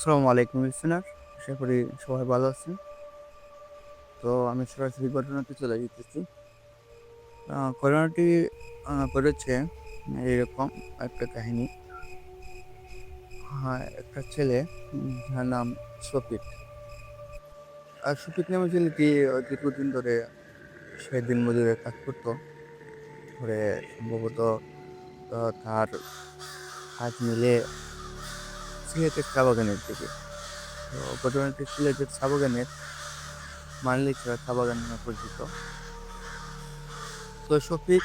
আসসালামু আলাইকুম লিসেনার, আশা করি সবাই ভালো আছেন। তো আমি সরাসরি ঘটনাতে চলে যেতেছি। ঘটনাটি করেছে এরকম একটা কাহিনী। হ্যাঁ, একটা ছেলে যার নাম শফিক। আর শফিক নামে ছেলেটি দীর্ঘদিন ধরে সে দিনমজুরের কাজ করতো। ধরে সম্ভবত তার কাজ মিলে সিলেটের চা বাগানের দিকে। তো ঘটনাটি সিলেটের চা বাগানের মানলিচরা চা বাগান নামে পরিচিত। তো শফিক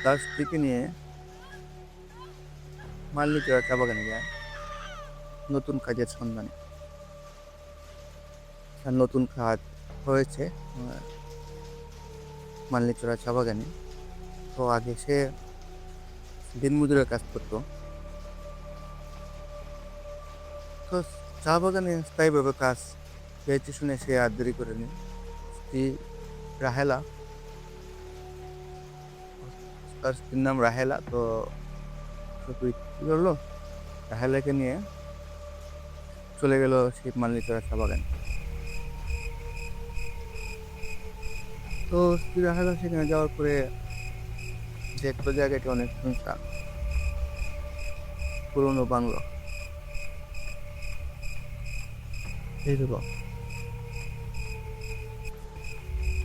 তার স্ত্রীকে নিয়ে মালনীচড়া চা বাগানে যায় নতুন কাজের সন্ধানে। তার নতুন কাজ হয়েছে মালনীচড়া চা বাগানে। তো আগে সে দিনমজুরের কাজ করতো। তো চা বাগানে স্থায়ীভাবে কাজ পেয়েছে শুনে সে আর দেরি করেনি। স্ত্রী রাহেলা, তার স্ত্রীর নাম রাহেলা। তো শফিক কি করলো, রাহেলাকে নিয়ে চলে গেল সেই মালনীচড়া চা বাগানে। তো স্ত্রী রাহেলা সেখানে যাওয়ার পরে দেখলো জায়গাটি অনেক শুনশান, পুরোনো বাংলো। এইরকম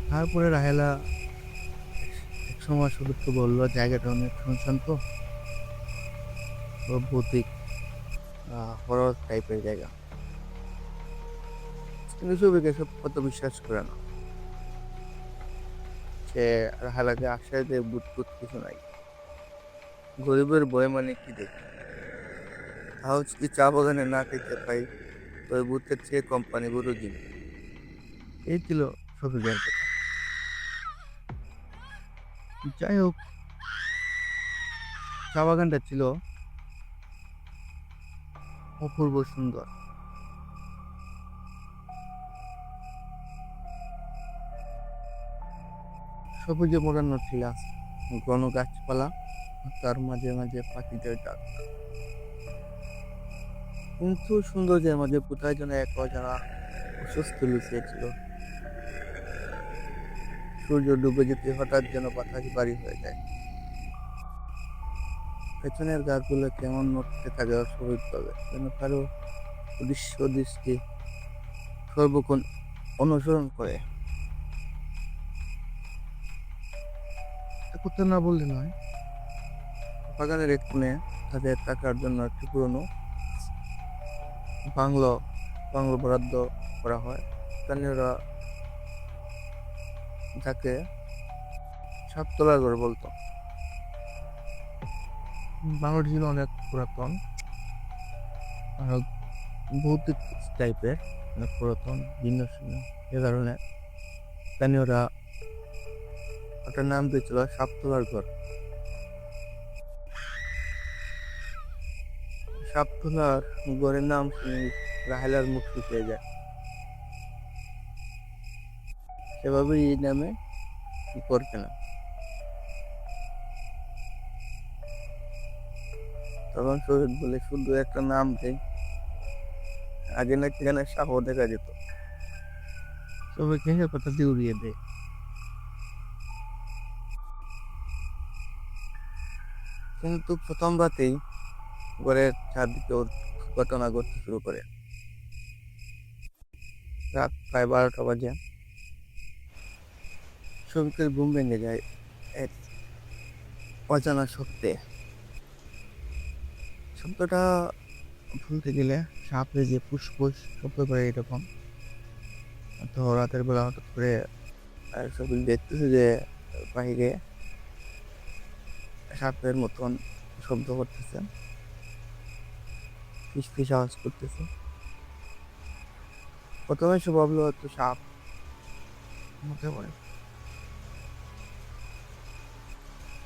তারপরে রাহেলা এক সময় সুদীপ্ত বললো জায়গাটা অনেক শুনশান, তো ভৌতিক হরর টাইপের জায়গা। কিন্তু সুবিকে সব কত বিশ্বাস করে না। সে রাহেলাকে আশ্বাস দিয়ে ভূত টুত কিছু নাই, গরিবের বই মানে কি দেখি, তাও যদি চা বাগানে না খেতে পাই তো ওই ভূতের চেয়ে কোম্পানি বড় দিন। এই ছিল শফিকের কথা। যাই হোক, চা বাগানটা ছিল অপূর্ব সুন্দর। সবুজে মোড়ানো ছিল ঘন গাছপালা, তার মাঝে মাঝে পাখিদের ডাক। কিন্তু সৌন্দর্যের মাঝে কোথায় যেন এক অজানা অস্বস্তি লুকিয়েছিল। সূর্য ডুবে যেতে হঠাৎ যেন বাতাস ভারী হয়ে যায়, পেছনের গাছগুলো কেমন নড়তে থাকে অস্বাভাবিকভাবে, যেন কারো দৃশ্য দৃষ্টি সর্বক্ষণ অনুসরণ করে। কথা না বললে নয়, বাগানের এক কোণে তাদের থাকার জন্য একটি পুরনো বাংলো বাংলো বরাদ্দ করা হয়। স্থানীয়রা যাকে সাততলা ঘর বলতো। বাংলোটি ছিল অনেক পুরাতন আর ভৌতিক টাইপের, অনেক পুরাতন ভিন্ন শূন্য। এ কারণে স্থানীয়রা ওটার নাম দিয়েছিল সাততলার ঘর। সাততলার ঘরের নাম শুনে রাহেলার মুখ শুকিয়ে যায়। সেভাবেই এই নামে করবে না। তখন শহীদ বলে শুধু একটা নাম দেয়, আগে নাকি এখানে সাহ দেখা যেত। সবাইকে সে কথা দিয়ে উড়িয়ে দেয়। কিন্তু প্রথম রাতেই ঘরের চারদিকে ওর ঘটনা ঘটতে শুরু করে। রাত প্রায় 12টা বাজে। শফিকের ঘুম ভেঙে যায় এক অজানা শব্দে। শব্দটা ভুলতে গেলে সাপে যে ফুসফুস শব্দ করে এরকম। তো রাতের বেলা হঠাৎ করে শফিক দেখতেছে যে বাহিরে সাপের মতন শব্দ করতেছে, ফিস ফিস আওয়াজ করতেছে। প্রথমে সে ভাবলো হয়তো সাপ হতে পারে,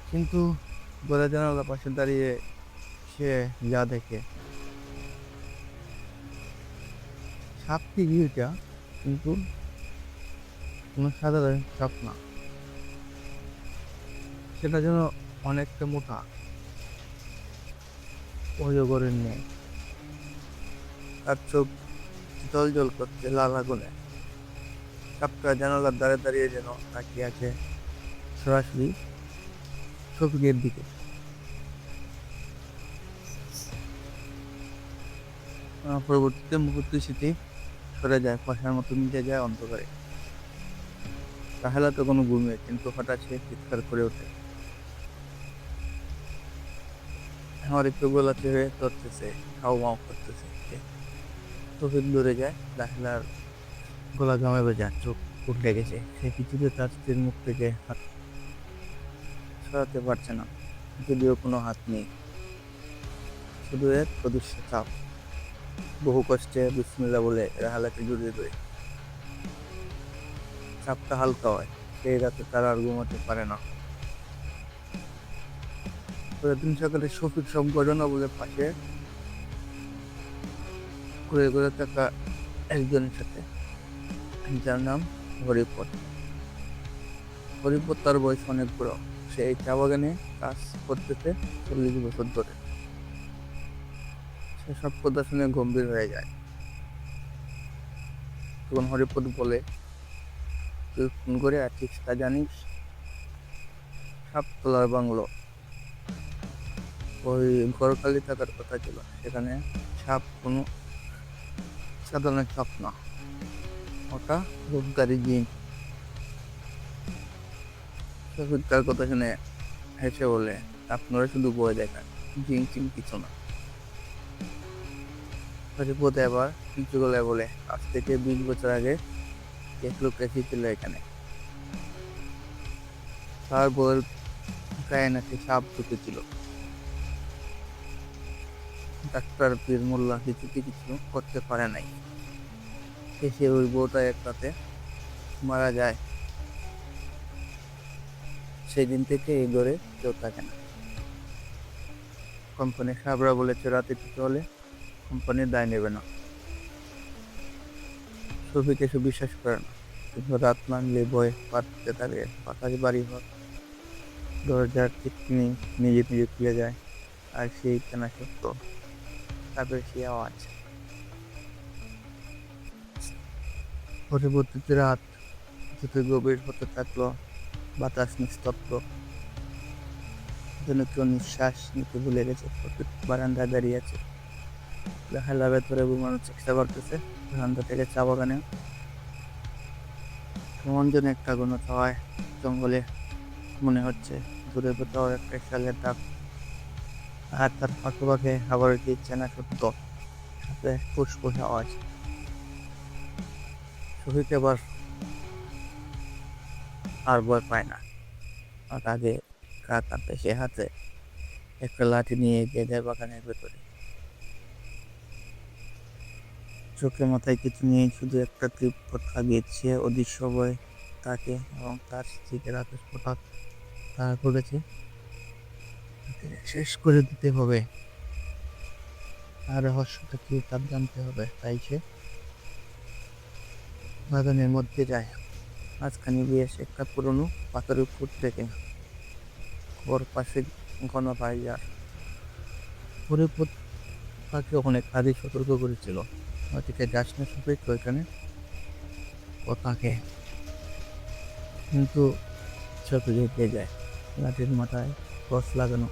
কিন্তু ঘরের জানালার পাশে দাঁড়িয়ে সে যা দেখে, সাপ ঠিকই এটা, কিন্তু কোনো সাধারণ সাপ না। সেটা যেন অনেকটা মোটা, অজগরের ন্যায়। তার চোখ জল জল করছে লাল আগুনে। সাপটা জানালার দ্বারে দাঁড়িয়ে যেন তাকিয়ে আছে সরাসরি শফিকের দিকে। পরবর্তীতে মুহূর্তে স্মৃতি সরে যায়, কুয়াশার মতো মিটে যায় অন্ধকারে। রাহেলা তখনও ঘুমিয়ে, কিন্তু হঠাৎ সে চিৎকার করে ওঠে। আমার একটু গলা চেপে ধরতেছে, হাউ মাউ করতেছে। শফিক দূরে যায়, রাহেলার গলা ঘামে ভেজা, চোখ উঠে গেছে। সে কিছুতে তার স্ত্রীর মুখ থেকে হাত সরাতে পারছে না, যদিও কোনো হাত নেই, শুধু এক অদৃশ্য চাপ। বহু কষ্টে বিসমিল্লাহ বলে রাহেলাকে জড়িয়ে ধরে। চাপটা হালকা হয়, সেই রাতে তারা আর ঘুমাতে পারে না। পরের দিন সকালে শফিক সব ঘটনা বলে পাশে ঘুরে ঘুরে থাকা একজনের সাথে, যার নাম হরিপদ। হরিপদ তার বয়স অনেক বড়, সে এই চা বাগানে কাজ করতেছে 40 বছর ধরে। সে সব কথা শুনে গম্ভীর হয়ে যায়। তখন হরিপদ বলে, তুই ফোন করে আছিস তা জানিস? সাপতলার বাংলো, ওই ঘরখালি থাকার কথা ছিল। সেখানে সাপ কোনো সাধারণ সাপ না, ওটা রূপধারী জিন। শফিক তার কথা শুনে হেসে বলে, আপনারা শুধু ভয় দেখান, জিন টিন কিছু না। হরিপদ এবার কিছু গলায় বলে, আজ থেকে 20 বছর আগে এক লোক এসেছিল এখানে। তার বউয়ের গায়ে নাকি সাপ ঢুকেছিল। ডাক্তার পীর মোল্লা কিছুতে কিছু করতে পারে নাই। শেষে ওই বউটা এক রাতে মারা যায়। সেই দিন থেকে এই ঘরে কেউ থাকে না। কোম্পানির সাহেবরা বলেছে রাতে কিছু হলে কোম্পানির দায় নেবে না। শফিক এসব বিশ্বাস করে না, কিন্তু রাত নামলে ভয় পাততে থাকে। পাতার বাড়ি ঘর, দরজার টিকনি নিজে নিজে খুলে যায়, আর সেই কেনা সত্য তাদের সেই আওয়াজ। পরবর্তীতে রাত যত গভীর হতে থাকলো, বাতাস নিস্তব্ধ, যেন কেউ নিঃশ্বাস নিতে ভুলে গেছে। বারান্দায় দাঁড়িয়ে আছে, রাহেলা ভেতরে ঘুমানোর চেষ্টা করতেছে। বারান্দা থেকে চা বাগানে কেমন যেন একটা ঘন ছাওয়ায় জঙ্গলে মনে হচ্ছে দূরে কোথাও একটা শালের ডাক, আর তার ফাঁকে ফাঁকে আবার কি চেনা শব্দ, সাথে ফুসফুস আওয়াজ। শফিক এবার আর ভয় পায় না। আর আগে গা কাঁপে, সে হাতে একটা লাঠি নিয়ে এগিয়ে যায় বাগানের ভেতরে। চোখে মাথায় কিছু নেই, শুধু একটা তীব্র তাগিদ। সে অদৃশ্য ভয় তাকে এবং তার স্ত্রীকে রাতের হঠাৎ তাড়া করেছে, শেষ করে দিতে হবে। আর রহস্যটা কি তার জানতে হবে। তাই সে বাগানের মধ্যে যায়। মাঝখানে গিয়ে সে একটা পুরনো পাথরের খুঁট থেকে ওর পাশে ঘন পাইজার। হরিপদ তাকে অনেক আগে সতর্ক করেছিল, ওদিকে যাস না শফিক, ওইখানে ও তাকে। কিন্তু শফিক এগিয়ে যায়, লাঠির মাথায় টর্চ লাগানো,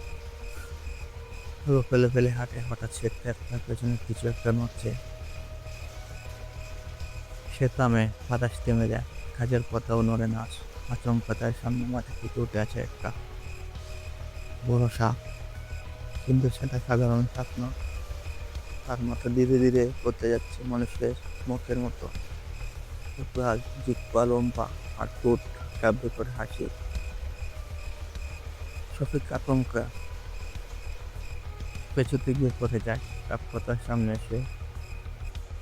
ফেলে ফেলে হাঁটে। হঠাৎ সে তার পেছনে কিছু একটা নড়ছে। সে থামে, বাতাস থেমে যায়, কাজের পাতাও নড়ে না। আচমকা তার সামনে মাথা থেকে উঠে আছে একটা বড় সাপ, কিন্তু সেটা সাধারণ সাপ না। তার মাথা ধীরে ধীরে করতে যাচ্ছে মানুষের মুখের মতো, লাল জিহ্বা লম্বা, আর ঠোঁট শব্দ করে হাসি। শফিক আতঙ্কা পেছুতে গিয়ে পড়ে যায়। সাপ কথার সামনে এসে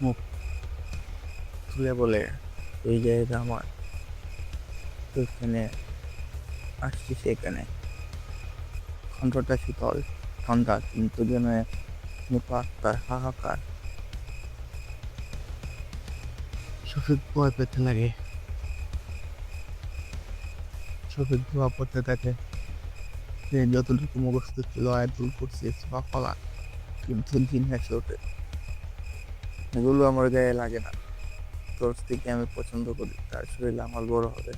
মুখ তুলে বলে, এই জায়গা আমার, তো এখানে আসছি সেখানে। কণ্ঠটা শীতল ঠান্ডা, কিন্তু যেন এক নিপাত তার হাহাকার। শফিক ভয় পেতে লাগে। শফিক ধোয়া পড়তে থাকে। সে যতটুকু মুখস্থ ছিল আয়াতুল কুরসি, সূরা ফালাক, কিন্তু দিন হেসে ওঠে। এগুলো আমার গায়ে লাগে না। তোর স্ত্রীকে আমি পছন্দ করি, তার শরীর আমার বড় হবে।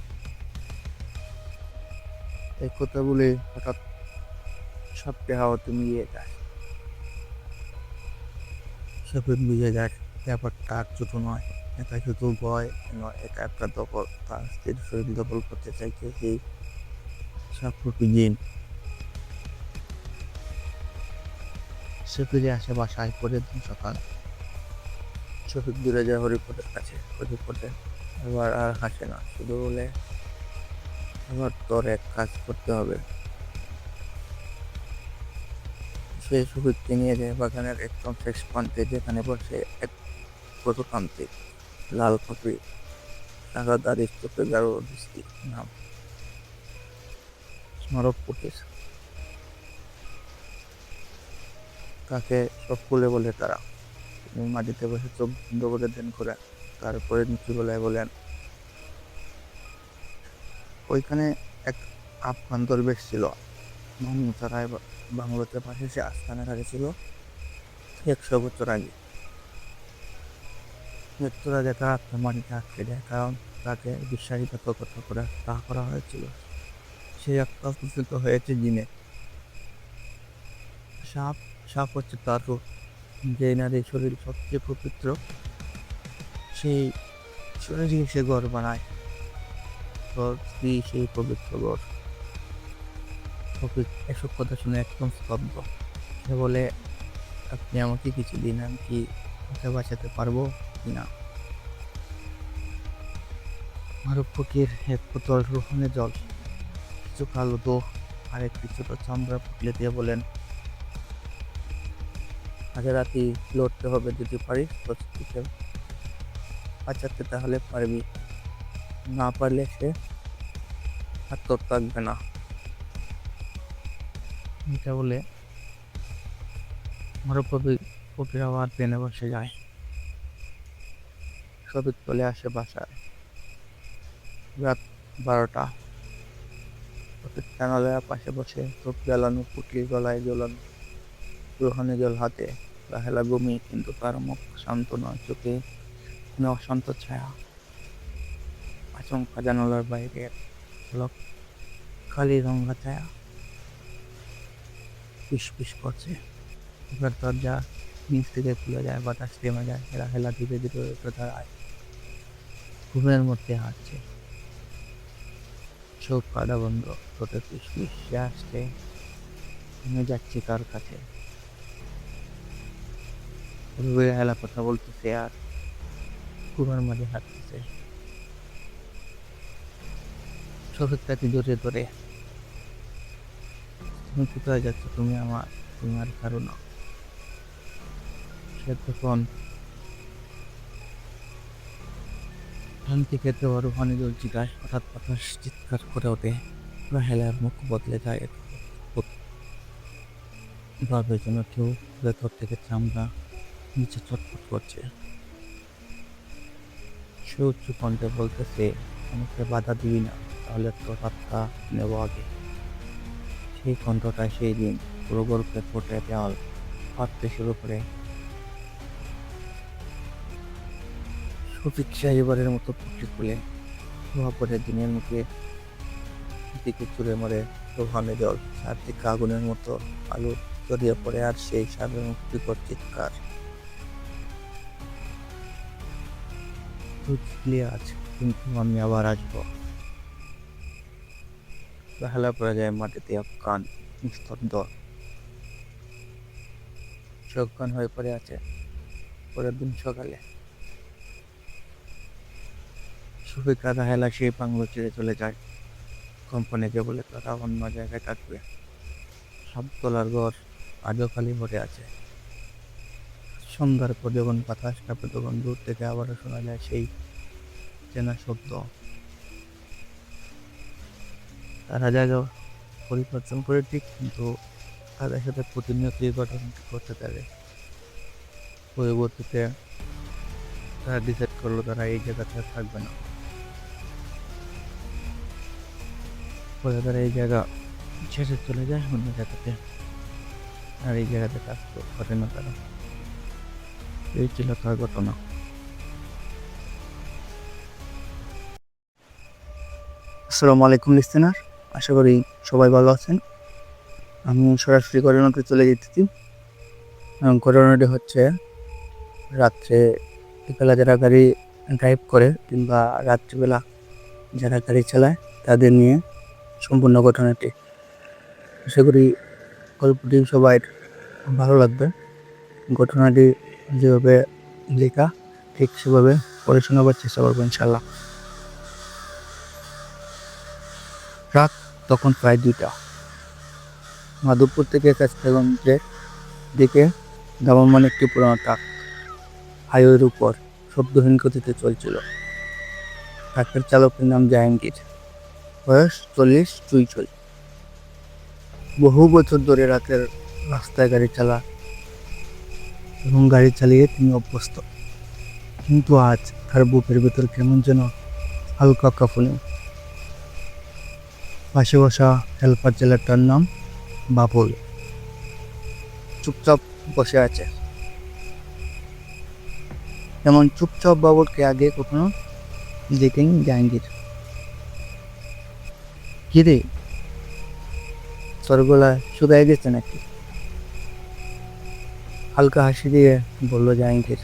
এই কথা বলে হঠাৎ সবকে হাওয়াতে মিলিয়ে যায়। শফিক বুঝে যায় ব্যাপারটা আর ছোট নয়, এটা শুধু ভয় নয়, এটা একটা দখল। তার স্ত্রীর শরীর দখল করতে চাইছে সেই সাপরূপী জিন। সে ফিরে আসে বাসায় পরের দিন সকাল। শফিক দূরে যায় হরিপদের কাছে। হরিপদে এবার আর হাসে না, শুধু বলে, এবার তোর এক কাজ করতে হবে। সে শফিককে নিয়ে যায় বাগানের একদম শেষ প্রান্তে, যেখানে বসে এক প্রজাতান্ত্রিক লাল পাখি সাদা স্তূপে গাঢ় দৃষ্টি নাম স্মারক কুটির। তাকে সব খুলে বলে তারা। তিনি মাটিতে বসে চোখ বন্ধ করে ধ্যান করেন। তারপরে নিচু গলায় বলেন, ওইখানে এক আফগান দরবেশ ছিল। মানমুতারায় বাংলাতে পাশে সে আস্থানে ছিল 100 বছর আগে। মৃত্যুর আগে তার আত্মা মাটিতে আটকে যায়, কারণ তাকে বিশ্বাসঘাতকতা করে হত্যা করা হয়েছিল। সেই আত্মা পরিচিত হয়েছে জিনে। সাপ সাপ হচ্ছে তার রূপ। যে নারীর শরীর সবচেয়ে পবিত্র, সেই শরীরই সে ঘর বানায়। তোর স্ত্রী সেই পবিত্র ঘর। শফিক এসব কথা শুনে একদম স্তব্ধ। সে বলে, আপনি আমাকে কিছু দিন, আমি কি ওকে বাঁচাতে পারবো কিনা? মারুফ ফকির এক বোতল রোহনের জল, কিছু কালো দো আর একটি ছোট চামড়া পুটলে দিয়ে বলেন, আজ রাতে লড়তে হবে, যদি পারিস তোর স্ত্রীকে বাঁচাতে তাহলে পারবি, না পারলে সে আর তোর থাকবে না। এটা বলে মারুফ ফকির আবার ট্রেনে বসে যায়। শফিক চলে আসে বাসায় রাত 12টা। শফিক জানালার পাশে বসে চোখ জ্বালানো, পুটলির গলায় জ্বলানো রোহনের জল হাতে। রাহেলা ঘুমিয়ে, কিন্তু তার মুখ শান্ত নয়, চোখে অশান্ত ছায়া। আচমকা জানালার বাইরে আলোক খালি রঙা ছায়া ফিস করছে। এবার দরজা নিচ থেকে খুলে যায়, বাতাস থেমে যায়। রাহেলা ধীরে ধীরে উঠে দাঁড়ায়, ঘুমের মধ্যে হাঁটছে, চোখ কাদা বন্ধ, ঠোঁটে ফিসফিস। সে আসছে, আমি যাচ্ছি কার কাছে। রাহেলা কথা বলতেছে আর ঘুমের মাঝে হাঁটতেছে। শফিক তাকে জড়িয়ে ধরে, তুমি কোথায় যাচ্ছ? তুমি আর কারো না। সে তখন শান্তি খেতে রুহানি জ্বলছি গায়ে। হঠাৎ বাতাস চিৎকার করে ওঠে। রাহেলার মুখ বদলে যায়, ভাবে যেন কেউ ভেতর থেকে চামড়া নিচে চটপট করছে। সে উচ্চ কণ্ঠে বলতেছে, আমাকে বাধা দিবি না, তাহলে তোর আত্মা নেব আগে। সেই কণ্ঠটায় সেই দিন পুরো গল্পে ফুটে দেওয়াল ফাটতে শুরু করে। শফিক এবারের মতো পুটলি খুলে পরে দিনের মুখে দিকে চুড়ে মরে রোহানে জল। চারদিকে আগুনের মতো আলো ছড়িয়ে পড়ে, আর সেই সাবের মুক্তিকর চিৎকার, তুই আজ, কিন্তু আমি আবার আসবো। বেহালা পড়ে যায় মাটিতে, কান নিস্তব্ধ, চোখ কান হয়ে পড়ে আছে। পরের দিন সকালে শফিক আর রাহেলা সেই বাংলো ছেড়ে চলে যায়। কোম্পানিকে বলে তারা অন্য জায়গায় থাকবে। সাততলার ঘর আজও খালি পড়ে আছে। সন্ধ্যার পর যখন বাতাস কাঁপে, তখন দূর থেকে আবারও শোনা যায় সেই চেনা শব্দ। তারা জায়গা পরিবর্তন করে ঠিক, কিন্তু তাদের সাথে প্রতিনিয়তই ঘটনা করতে থাকে। পরবর্তীতে তারা ডিসাইড করলো তারা এই জায়গাতে থাকবে না। পরে তারা এই জায়গা ছেড়ে চলে যায় অন্য জায়গাতে, আর এই জায়গাতে কাজ করে না তারা। এই ছিল তার ঘটনা। আসসালামু আলাইকুম লিসেনার, আশা করি সবাই ভালো আছেন। আমি সরাসরি ঘটনাতে চলে যেতেছি। ঘটনাটি হচ্ছে রাত্রে বিকেলা যারা গাড়ি ড্রাইভ করে কিংবা রাত্রিবেলা যারা গাড়ি চালায় তাদের নিয়ে সম্পূর্ণ ঘটনাটি। আশা করি গল্পটি সবাই ভালো লাগবে। ঘটনাটি যেভাবে লেখা ঠিক সেভাবে পড়ে শোনাবার চেষ্টা করবো ইনশাল্লাহ। রাত তখন প্রায় 2টা। মাধবপুর থেকে কাস্তাগঞ্জের দিকে ধাবমান একটি পুরোনো ট্রাক হাইওয়ের উপর শব্দহীন গতিতে চলছিল। ট্রাকের চালকের নাম জাহাঙ্গীর, বয়স 40 চুই। বহু বছর ধরে রাতের রাস্তায় গাড়ি চালা এবং গাড়ি চালিয়ে তিনি অভ্যস্ত, কিন্তু আজ তার বুকের ভেতর কেমন যেন হালকা কাঁপুনি। পাশে বসা হেল্পার ছেলেটার নাম বাবুল চুপচাপ বসে আছে। এমন চুপচাপ বাবুলকে আগে কখনো দেখেনি জাহাঙ্গীর। কিরে, তোর গলায় শুকায় গেছে নাকি? হালকা হাসি দিয়ে বলল জাহাঙ্গীর।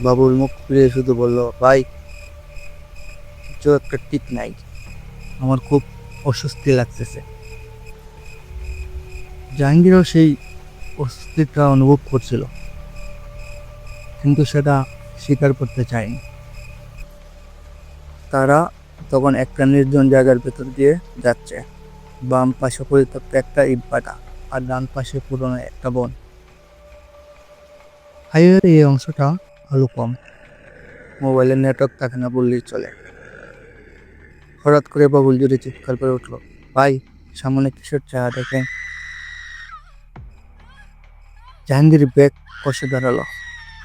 বাবুল মুখ ফিরে শুধু বলল, ভাই কিছু একটা ঠিক নাই, আমার খুব অস্বস্তি লাগতেছে। জাহাঙ্গীরও সেই অস্বস্তিটা অনুভব করছিল, কিন্তু সেটা স্বীকার করতে চায়নি। তারা তখন একটা নির্জন জায়গার ভেতর দিয়ে যাচ্ছে। বাম পাশে পরিত্যক্ত একটা ইটভাটা আর ডান পাশে পুরনো একটা বন। হাইওয়ের এই অংশটা আলো কম, মোবাইলের নেটওয়ার্ক থাকে না বললেই চলে। হঠাৎ করে বাবুল জুড়ে চিৎকার করে উঠলো, ভাই সামনে কিসের ছায়া দেখেন। জাহাঙ্গীর ব্যাগ কষে দাঁড়ালো।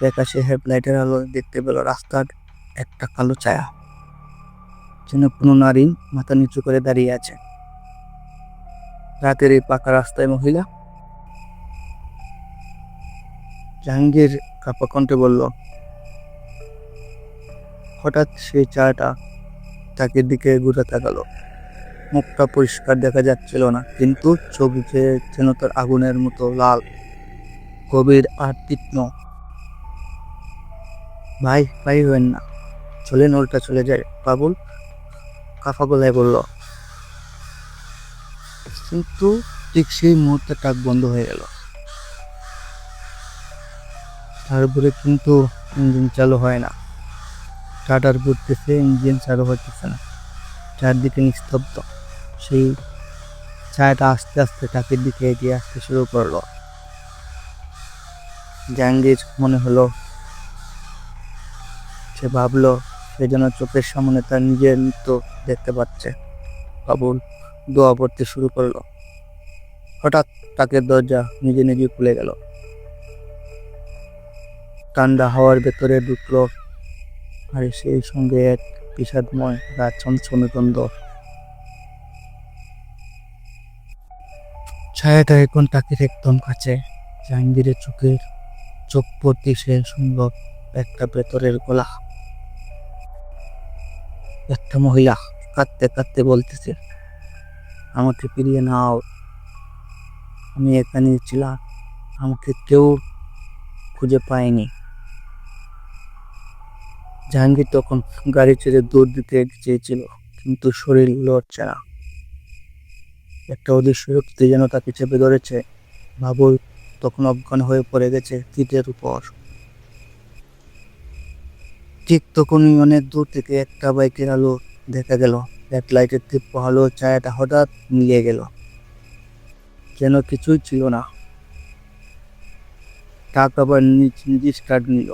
ব্যাকাশে হেডলাইটের আলো দেখতে পেল রাস্তার একটা কালো ছায়া, যেন কোনো নারী মাথা নিচু করে দাঁড়িয়ে আছে। রাতের এই পাকা রাস্তায় মহিলা। জাহাঙ্গীর কাঁপা কণ্ঠে বলল। হঠাৎ সেই ছায়াটা তাকে দিকে ঘুরে তাকালো। মুখটা পরিষ্কার দেখা যাচ্ছিল না, কিন্তু ছবিতে যেন তার আগুনের মতো লাল, গভীর আর তীক্ষ্ণ। ভাই ভাই হবেন না, চলেন উল্টা চলে যায়, বাবুল কাফা গলায় বলল। কিন্তু ঠিক সেই মুহূর্তে ট্রাক বন্ধ হয়ে গেল। তারপরে কিন্তু ইঞ্জিন চালু হয় না। টাটার ঘুরতেছে, ইঞ্জিন চালু হতেছে না। চারদিকে নিস্তব্ধ। সেই ছায়াটা আস্তে আস্তে ট্রাকের দিকে এগিয়ে আসতে শুরু করলো। জাহাঙ্গীর মনে হলো, সে ভাবলো সে যেন চোখের সামনে তার নিজের মৃত্যু দেখতে পাচ্ছে। বাবুল দোয়া পড়তে শুরু করলো। হঠাৎ ট্রাকের দরজা নিজে নিজে খুলে গেল। ঠান্ডা হাওয়ার ভেতরে ঢুকলো, আর সেই সঙ্গে এক বিষাদময় রাত ছমছমে গন্ধ। ছায়াটা এখন ট্রাকের একদম কাছে। জাহাঙ্গীরের চোখ পড়তে সে শুনল একটা ভেতরের গলা। একটা মহিলা কাঁদতে কাঁদতে বলতেছে, আমাকে ফিরিয়ে নাও, আমি এখানে ছিলাম, আমাকে কেউ খুঁজে পায়নি। জাহাঙ্গীর তখন গাড়ি ছেড়ে দৌড় দিতে চেয়েছিল, কিন্তু শরীর লড়ছে না। একটা অদৃশ্য শক্তি যেন তাকে চেপে ধরেছে। বাবুল তখন অজ্ঞান হয়ে পড়ে গেছে সিটের উপর। ঠিক তখনই অনেক দূর থেকে একটা বাইকের আলো দেখা গেল। হেডলাইটের তীব্র আলো ছায়াটা হঠাৎ মিলিয়ে গেল, যেন কিছুই ছিল না। ট্রাক আবার নিজে স্টার্ট নিল।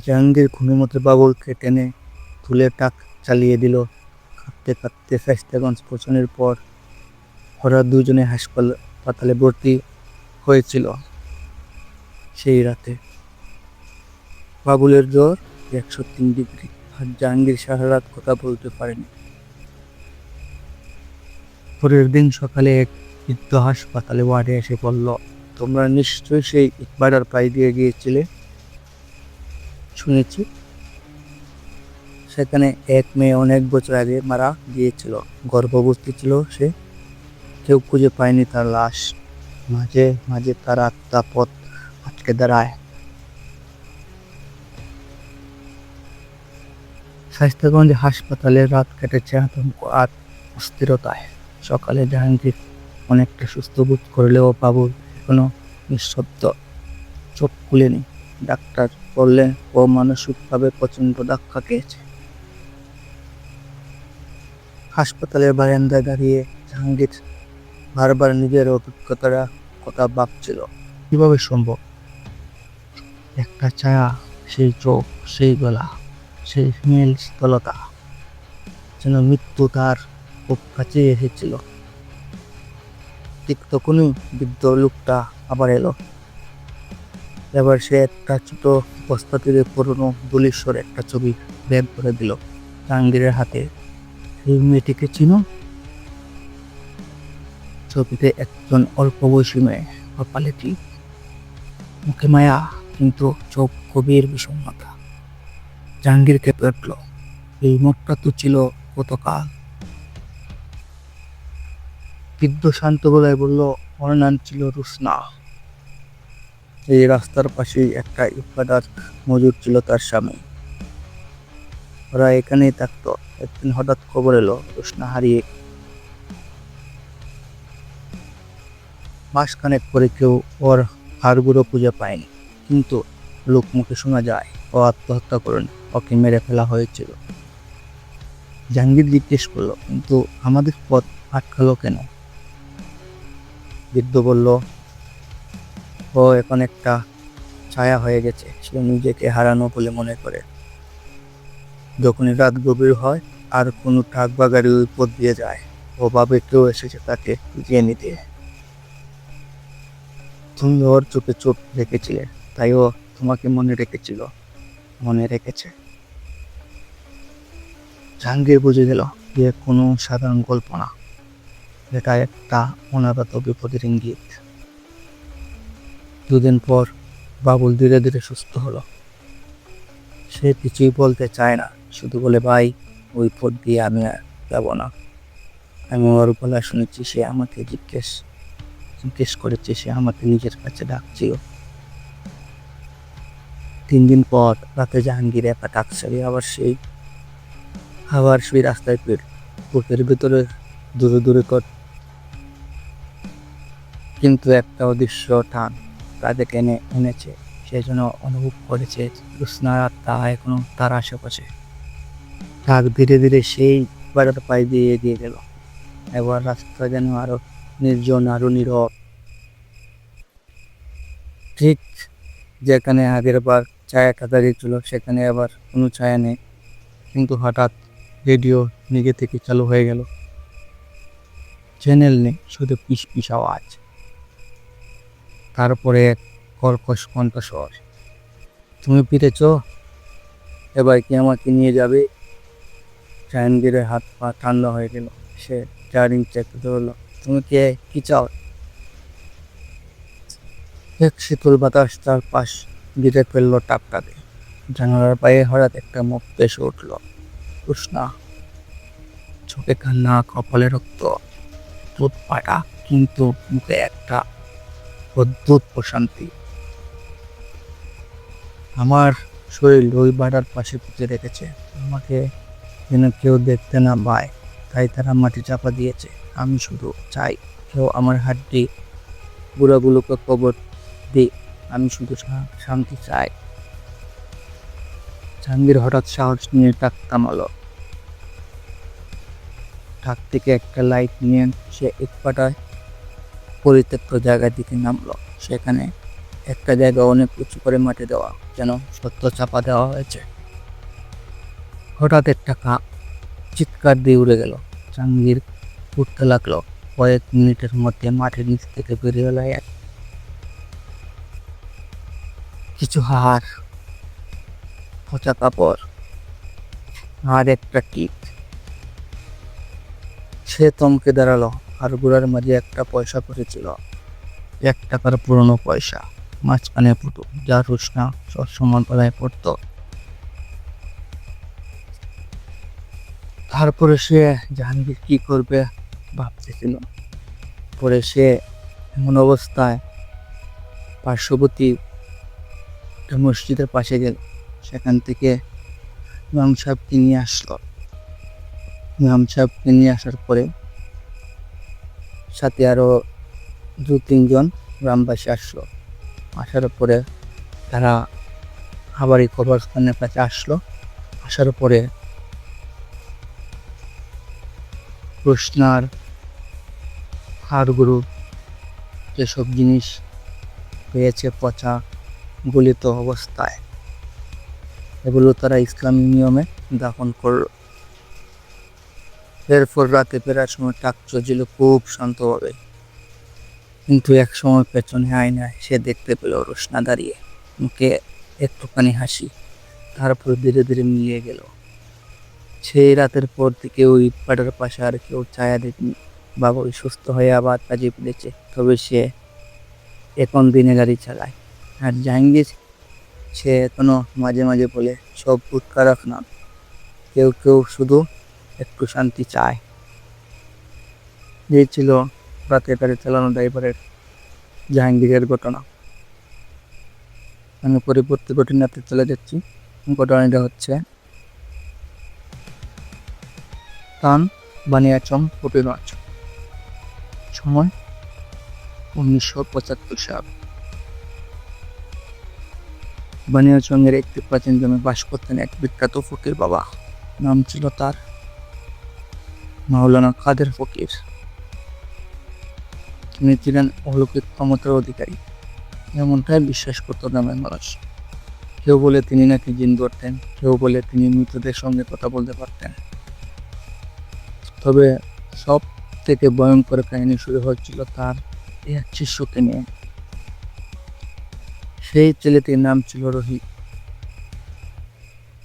জাহাঙ্গীর খুনের মতো বাবুলকে টেনে তুলে ট্রাক চালিয়ে দিল। কাঁদতে কাঁদতে ফেস্তাগঞ্জ পৌঁছানোর পর ওরা দুজনে হাসপাতালে ভর্তি হয়েছিল। সেই রাতে বাবুলের জ্বর 103 ডিগ্রি, আর জাহাঙ্গীর সারা রাত কথা বলতে পারেনি। পরের দিন সকালে এক বৃদ্ধ হাসপাতালে ওয়ার্ডে এসে পড়ল। তোমরা নিশ্চয়ই সেই ইটভাটার পাই দিয়ে গিয়েছিলে, শুনেছি। সেখানে এক মেয়ে অনেক বছর আগে মারা গিয়েছিল, গর্ভবতী ছিল সে। কেউ খুঁজে পায়নি তার লাশ। মাঝে মাঝে তার আত্মা পথ আটকে দাঁড়ায়। স্বাস্থ্যগঞ্জ হাসপাতালে রাত কেটেছে আতঙ্ক আর অস্থিরতায়। সকালে জাহাঙ্গীর অনেকটা সুস্থ বোধ করলেও বাবুল এখনো নিঃশব্দ, চোখ খুলেনি। ডাক্তার বললেন ও মানসিকভাবে প্রচন্ড ধাক্কা খেয়েছে। হাসপাতালের বারান্দায় দাঁড়িয়ে জাহাঙ্গীর বারবার নিজের অভিজ্ঞতার কথা ভাবছিল। কিভাবে সম্ভব? একটা ছায়া, সেই চোখ, সেই গলা, সেই হিমেল স্থলতা, যেন মৃত্যু তার খুব কাছে এসেছিল। ঠিক তখনই বৃদ্ধ লোকটা আবার এলো। এবার সে একটা ছোট বস্তা থেকে পুরনো দলিশ্বর একটা ছবি বের করে দিল জাহাঙ্গীরের হাতে। এই মেয়েটিকে চিনো? ছবিতে একজন অল্প বয়সী মেয়ে, কপালে টিপ, মুখে মায়া, কিন্তু চোখ গভীর বিষণ্ণতা। জাহাঙ্গীর কেঁপে উঠল। এই মুখটা তো ছিল গতকাল। বৃদ্ধ শান্ত গলায় বলল, ওর নাম ছিল রুসনা। এই রাস্তার পাশেই একটা ইটভাটার মজুর ছিল তার স্বামী। ওরা এখানেই থাকতো। একদিন হঠাৎ খবর এলো রুসনা হারিয়ে। মাসখানেক পরে কেউ ওর হাড়গুলো খুঁজে পায়নি, কিন্তু লোক মুখে শোনা যায় ও আত্মহত্যা করেনি, ওকে মেরে ফেলা হয়েছিল। জাহাঙ্গীর জিজ্ঞেস করলো, কিন্তু আমাদের পথ আটকালো কেন? বৃদ্ধ বলল, ও এখন একটা ছায়া হয়ে গেছে। সে নিজেকে হারানো বলে মনে করে। যখনই রাত গভীর হয় আর কোনো ট্রাক বা গাড়ি ওই পথ দিয়ে যায়, ও ভাবে কেউ এসেছে তাকে খুঁজিয়ে নিতে। তুমি ওর চোখে চোখ রেখেছিলে, তাই ও তোমাকে মনে রেখেছিল, মনে রেখেছে। জাহাঙ্গীর বুঝে গেল যে কোনো সাধারণ গল্প না, এটা একটা অনাগত বিপদের ইঙ্গিত। দুদিন পর বাবুল ধীরে ধীরে সুস্থ হলো। সে কিছুই বলতে চায় না, শুধু বলে, ভাই, ওই পথ দিয়ে আমি আর যাবো না। আমি ওর গলা শুনেছি, সে আমাকে জিজ্ঞেস করেছে, সে আমাকে নিজের কাছে ডাকছিল। 3 দিন পর রাতে জাহাঙ্গীর একা টাকসারি আবার সেই রাস্তায় বুকের ভিতরে দূরে দূরে কিন্তু একটা অদৃশ্য টান তাকে টেনে এনেছে। সে যেন অনুভব করেছে রুসনার আত্মা এখনো তার আশেপাশে। ট্রাক ধীরে ধীরে সেই বাড়ার পায়ে দিয়ে এগিয়ে গেল। এবার রাস্তা যেন আরো নির্জন, আরো নীরব। ঠিক যেখানে আগের বার ছায়াটা দাঁড়িয়েছিল, সেখানে আবার কোনো ছায়া নেই। কিন্তু হঠাৎ রেডিও নিজে থেকে চালু হয়ে গেল। চ্যানেল নেই, শুধু পিস পিস আওয়াজ। তারপরে এক কর্কশ কণ্ঠস্বর, তুমি ফিরেছ? এবার কি আমাকে নিয়ে যাবে? জাহাঙ্গীরের হাত পা ঠান্ডা হয়ে গেল। সে জারিং চেপে ধরল। তুমি কি চাও? এক শীতল বাতাস তার পাশ ঘিরে ফেললো টাপটাকে। জানালার পায়ে হঠাৎ একটা মুখ ভেসে উঠল। রুসনা, চোখে কান্না, কপালে রক্ত, দুধ পাটা, কিন্তু মুখে একটা অদ্ভুত প্রশান্তি। আমার শরীর ওই বাড়ার পাশে পুঁতে রেখেছে। আমাকে যেন কেউ দেখতে না পায়, তাই তারা মাটি চাপা দিয়েছে। আমি শুধু চাই কেউ আমার হাড্ডি গুঁড়াগুলোকে কবর দিক। আমি শুধু শান্তি চাই। জাহাঙ্গীর হঠাৎ সাহস নিয়ে টাক থামালো। ঢাক থেকে একটা লাইট নিয়ে সে ইটভাটায় পরিত্যক্ত জায়গার দিকে নামলো। সেখানে একটা জায়গা অনেক উঁচু করে মাটি দেওয়া, যেন সত্য চাপা দেওয়া হয়েছে। হঠাৎ একটা কাক চিৎকার দিয়ে উড়ে গেল। জাহাঙ্গীর উঠতে লাগলো। কয়েক মিনিটের মধ্যে মাটির নিচ থেকে বেরিয়ে এলো কিছু হাড়, পচা কাপড় আর একটা টিপ। সে থমকে দাঁড়ালো। আর গোড়ার মাঝে একটা পয়সা পড়েছিল। 1 টাকার পুরনো পয়সা, মাঝখানে পুঁতো, যা রোশনা সবসময় গলায় পড়তো। তারপরে সে জাহাঙ্গীর কি করবে ভাবতেছিল। পরে সে এমন অবস্থায় পার্শ্ববর্তী একটা মসজিদের পাশে গেল, সেখান থেকে ইমাম সাহেবকে নিয়ে আসলো। ইমাম সাহেবকে নিয়ে আসার পরে সাথে আরো 2-3 জন গ্রামবাসী আসলো। আসার পরে তারা আবার এই কবরস্থানের কাছে আসলো। আসার পরে রোশনার হাড়গুলো যেসব জিনিস পেয়েছে পচা গলিত অবস্থায়, এগুলো তারা ইসলামী নিয়মে দাফন করলো। এরপর রাতে ফেরার সময় ট্রাক চলছিল খুব শান্তভাবে, কিন্তু এক সময় পেছনে আয়নায় সে দেখতে পেল রোশনা দাঁড়িয়ে, মুখে একটুখানি হাসি, তারপর ধীরে ধীরে মিলিয়ে গেল। সেই রাতের পর থেকে ওই ইটপাটার পাশে আর কেউ ছায়া দেখেনি। বাবুই সুস্থ হয়ে আবার কাজে ফিরেছে, তবে সে এখন দিনে গাড়ি চালায়। আর জাহাঙ্গীর, সে এখনো মাঝে মাঝে বলে, সব ভূত খারাপ না, কেউ কেউ শুধু একটু শান্তি চায়। এই ছিল রাতে গাড়ি চালানো ড্রাইভারের জাহাঙ্গীরের ঘটনা। আমি পরবর্তী ঘটনাতে চলে যাচ্ছি। ঘটনাটা হচ্ছে টান বানিয়াচং কবিরাজ, সময় 1975 সাল। বানিয়াচংয়ের একটি প্রাচীন গ্রামে বাস করতেন এক বিখ্যাত ফকির বাবা। নাম ছিল তার মাওলানা কাদের ফকির। তিনি ছিলেন অলৌকিক ক্ষমতার অধিকারী, এমনটাই বিশ্বাস করত গ্রামের মানুষ। কেউ বলে তিনি নাকি জিন ধরতেন, কেউ বলে তিনি মৃতদের সঙ্গে কথা বলতে পারতেন। তবে সব থেকে ভয়ঙ্কর কাহিনী শুরু হচ্ছিল তার এক শিষ্যকে নিয়ে। সেই ছেলেটির নাম ছিল রোহিত,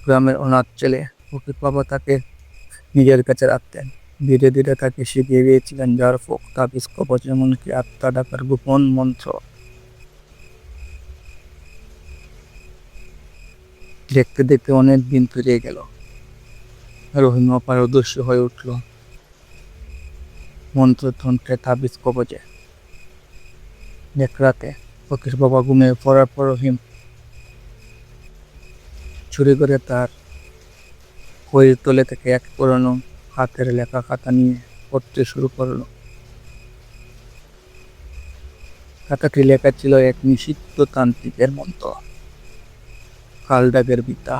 গ্রামের অনাথ ছেলে। ফকির বাবা তাকে নিজের কাছে রাখতেন। ধীরে ধীরে তাকে শিখিয়ে দিয়েছিলেন যার ফোক, তাবিজ, কবচ, এমনকি আত্মা ডাকার গোপন মন্ত্র। দেখতে দেখতে অনেক দিন পেরিয়ে গেল। রহিম অপারদর্শী হয়ে উঠল মন্ত্রতন্ত্রে, তাবিজ, কবচে। এক রাতে ফকির বাবা ঘুমিয়ে পড়ার পর রহিম চুরি করে তার বইয়ের তলে থেকে এক পুরনো হাতের লেখা খাতা নিয়ে পড়তে শুরু করলো। খাতাটি লেখা ছিল এক নিষিদ্ধ তান্ত্রিকের মন্ত্র, কালডাগের বিদ্যা।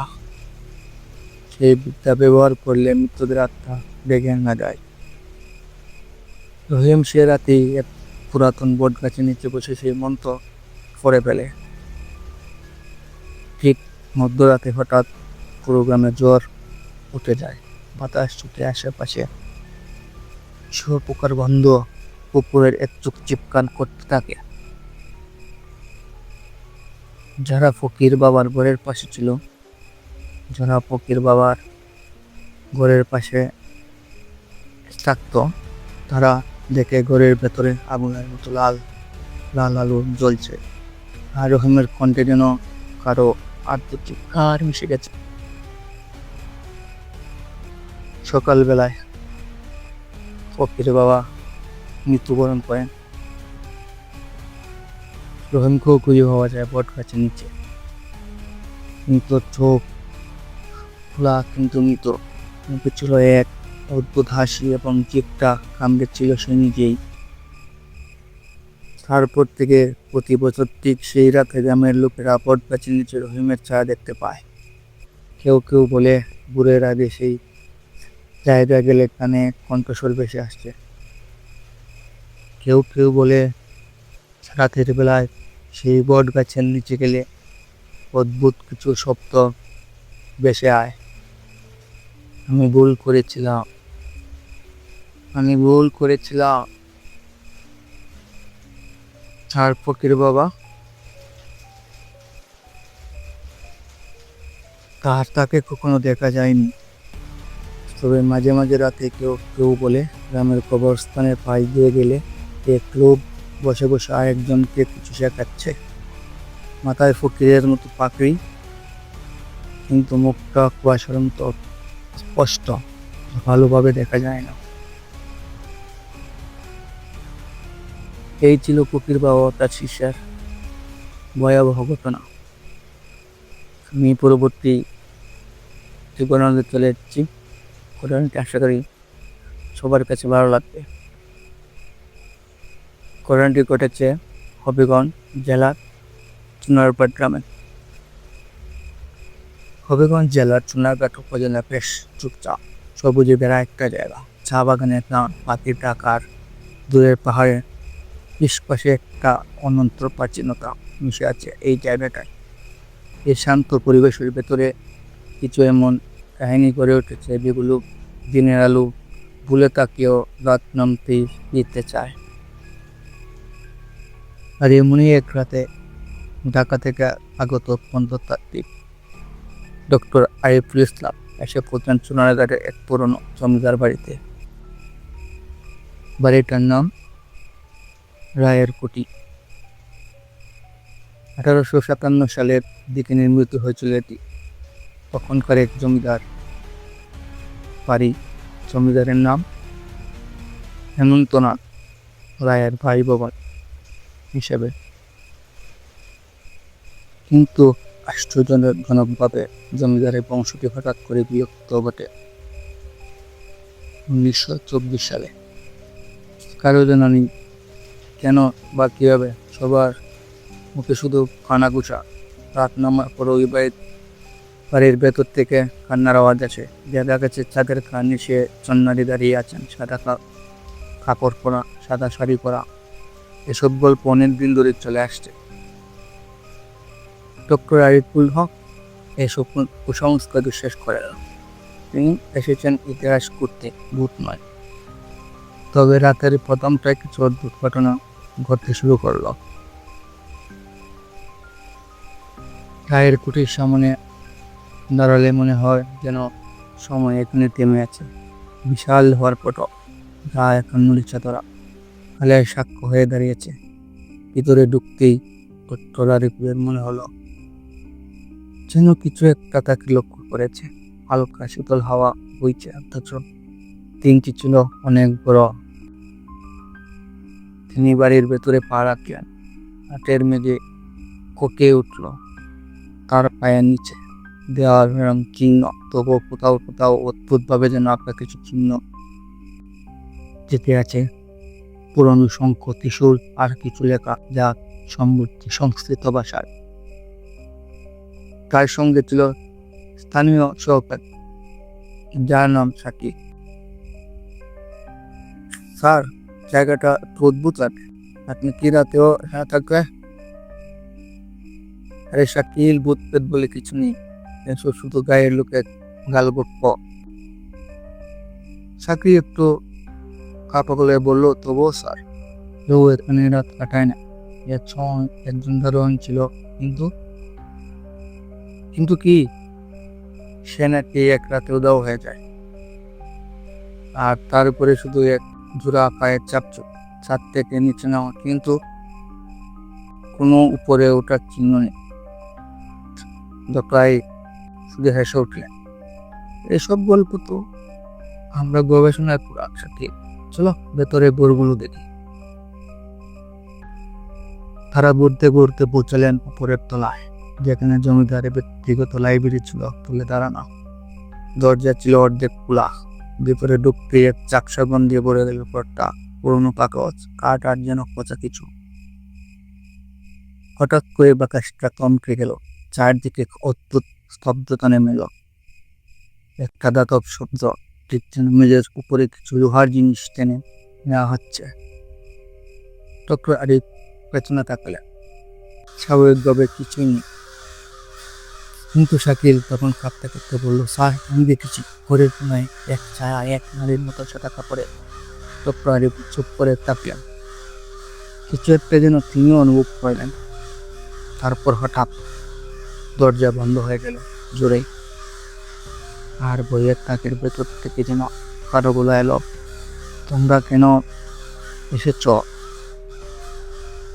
সেই বিদ্যা ব্যবহার করলে মৃতদের আত্মা ডেকে আনা যায়। রহিম সে রাতেই এক পুরাতন বট গাছের নিচে বসে সেই মন্ত্র পড়ে ফেলে। ঠিক মধ্যরাতে হঠাৎ পুরো গ্রামে জ্বর উঠে যায়, বাতাস ছুটে আশেপাশে শুয়োপোকার গন্ধ কুকুরের এক চোখ চিপকান করতে থাকে। যারা ফকির বাবার ঘরের পাশে ছিল, যারা ফকির বাবার ঘরের পাশে থাকতো, তারা দেখে ঘরের ভেতরে আগুনের মতো লাল লাল আলো জ্বলছে, আর রহিমের কণ্ঠে যেন কারো আর্ত চিৎকার মিশে গেছে। সকালবেলায় ফকির বাবা মৃত্যুবরণ করেন। রহিমকেও খুঁজে পাওয়া যায় বট গাছের নিচে, মৃত, চোখ খোলা কিন্তু মৃত। মুখে ছিল এক অদ্ভুত হাসি এবং জিভটা কামড়েছিল সে নিজেই। তারপর থেকে প্রতি বছর ঠিক সেই রাতে গ্রামের লোকেরা বট গাছের নিচে রহিমের ছায়া দেখতে পায়। কেউ কেউ বলে ভোরের আগে সেই জায়গায় গেলে কানে কণ্ঠস্বর ভেসে আসছে। কেউ কেউ বলে রাতের বেলায় সেই বট গাছের নিচে গেলে অদ্ভুত কিছু শব্দ ভেসে আয়। আমি ভুল করেছিলাম। আর ফকির বাবা তাকে কখনো দেখা যায়নি। তবে মাঝে মাঝে রাতে কেউ কেউ বলে গ্রামের কবরস্থানের পাশ দিয়ে গেলে এক লোক বসে বসে আরেকজনকে কিছু শেখাচ্ছে। মাথায় ফকিরের মতো পাকড়ি, কিন্তু মুখটা কুয়াশার মতো স্পষ্ট, ভালোভাবে দেখা যায় না। এই ছিল ফকির বাবা ও তার শিষ্যের ভয়াবহ ঘটনা। আমি পরবর্তী জীবনে চলে এসেছি। ঘটনাটি আশা করি সবার কাছে ভালো লাগবে। ঘটনাটি ঘটেছে হবিগঞ্জ জেলার চুনারপাট গ্রামে। হবিগঞ্জ জেলার চুনারঘাট উপজেলা বেশ চুপচাপ, সবুজে বেড়া একটা জায়গা। চা বাগানের গান, পাখির ডাকার, দূরের পাহাড়ে নিষ্পাশে একটা অনন্ত প্রাচীনতা মিশে আছে এই জায়গাটায়। এই শান্ত পরিবেশের ভেতরে কিছু এমন কাহিনী গড়ে উঠেছে যেগুলো দিনের আলো ভুলে তাকেও রাত নামতেই দিতে চায়। আর এমনই এক রাতে ঢাকা থেকে আগত প্রত্নতাত্ত্বিক ডক্টর আরিফুল ইসলাম এসে পৌঁছান চুনারঘাটের এক পুরনো জমিদার বাড়িতে। বাড়িটার নাম রায়ের কুটি। 1857 সালের দিকে নির্মিত হয়েছিল এটি। তখনকার এক জমিদার বাড়ি। জমিদারের নাম হেমন্তনাথ রায়ের ভাই বাবার হিসেবে। কিন্তু আশ্চর্যজনকভাবে জমিদারের বংশটি হঠাৎ করে বিলুপ্ত ঘটে 1924 সালে। কারো জানা নেই কেন বা কীভাবে। সবার মুখে শুধু কানাঘুষা। রাত নামার পর ওই বাড়ির ভেতর থেকে কান্নার আওয়াজ আছে। দেখা গেছে চাঁদের কান নিচে চন্নারি দাঁড়িয়ে আছেন, সাদা কাপড় পরা, সাদা শাড়ি পরা। এসব গল্প অনেক দিন ধরে চলে আসছে। ডক্টর আরিফুল হক এসব কুসংস্কার শেষ করে এলেন। তিনি এসেছেন ইতিহাস করতে, ভূত নয়। তবে রাতের প্রথমটায় কিছু অদ্ভুত ঘটনা ঘটতে শুরু করল। রায়ের কুটির সামনে দাঁড়ালে মনে হয় যেন সময় এখানে থেমে আছে। বিশাল হওয়ার ফটো, গা এখন নড়িচা ধরা, খালের সাক্ষ্য হয়ে দাঁড়িয়েছে। ভিতরে ঢুকতেই ডক্টর আরিফুলের মনে হলো যেন কিছু একটা তাকে লক্ষ্য করেছে। হালকা শীতল হাওয়া বইছে, অথচ দিনটি ছিল অনেক বড়। তিনি বাড়ির ভেতরে পা রাখলেন। হাটের মেঝে কোকে উঠল। তার পায়ের নিচে দেওয়াল রং চিহ্ন, তবুও কোথাও কোথাও অদ্ভুতভাবে যেন আপনার কিছু চিহ্ন যেতে আছে। পুরনো শঙ্খ, ত্রিশূল আর কিছু লেখা, যা সমৃদ্ধি সংস্কৃত ভাষার। তার সঙ্গে ছিল স্থানীয় সহকারী, যার নাম শাকিল। স্যার, জায়গাটা অদ্ভুত লাগে, আপনি কি রাতেও হ্যাঁ থাকবে? আরে শাকিল, ভূত পেত বলে কিছু নেই, এসব শুধু গায়ের লোকের গালগপ্প। শাকিল একটু কাপা গলায় বলল, তবুও স্যার, কেউ এখানে রাত কাটায় না। এর সময় একজন দারোয়ান ছিল, কিন্তু কিন্তু কি, সে নাকি এক রাতে উদাও হয়ে যায়। আর তার উপরে শুধু এক জোড়া পায়ের চাপচুপ, ছাদ থেকে নিচে নামা, কিন্তু কোনো উপরে ওঠার চিহ্ন নেই। ডক্টর শুধু হেসে উঠলেন। এসব গল্প তো আমরা গবেষণায় পুরা সাথে, চলো ভেতরে বোরগুলো দেখি। তারা ঘুরতে ঘুরতে পৌঁছালেন উপরের তলায়, যেখানে জমিদারের ব্যক্তিগত লাইব্রেরি ছিল তুলে দাঁড়ানো। দরজা ছিল অর্ধেক খোলা। ভেতরে ঢুকতে এক চাকসা গন দিয়ে ভরে গেল পরটা, পুরোনো কাগজ, কাঠ আর যেন পচা কিছু। হঠাৎ করে বাতাসটা থমকে গেল। চারদিকে অদ্ভুত স্তব্ধতা নেমে এলো। একটা দাতব শব্দ, ঠিক যেন মেঝের উপরে কিছু লোহার জিনিস টেনে নেওয়া হচ্ছে। ডক্টর আরিফ পেছনে তাকালেন। স্বাভাবিকভাবে কিছুই নেই, কিন্তু শাকিল তখন কাঁপতে কাঁপতে বলল, স্যার, আমি দেখেছি ঘরের কোনায় এক ছায়া, এক নারীর মতো সাদা কাপড়ে। ডক্টর আরিফ চুপ করে তাকলেন। কিছু একটা যেন তিনিও অনুভব করলেন। তারপর হঠাৎ দরজা বন্ধ হয়ে গেল জোরেই, আর বইয়ের তাকের ভেতর থেকে যেন কারো বলা এলো, তোমরা কেন এসেছ?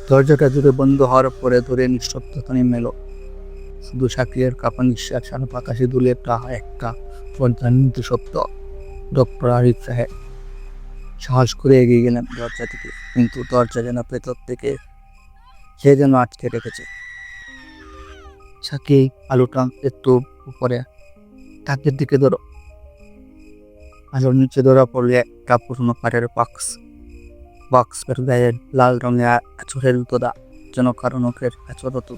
দরজাটা জুড়ে বন্ধ হওয়ার পরে ধরে নিঃশব্দতা নেমে এলো। শুধু সাকিরের কাপা নিঃশ্বাস আর বাতাসে দুলে একটা পর্যানিত শব্দ। ডক্টর আরিফ সাহেব সাহস করে এগিয়ে গেলেন দরজা থেকে, কিন্তু দরজা যেন ভেতর থেকে সে যেন আটকে রেখেছে। সাকিব আলোটা একটু উপরে, তাকের দিকে ধরো। আলোর নিচে ধরা পড়লে একটা পুরনো কাঠের বাক্সের গায়ে লাল রঙের আঁচড়ের তোদা, যেন কারো নখের আঁচড় হতো।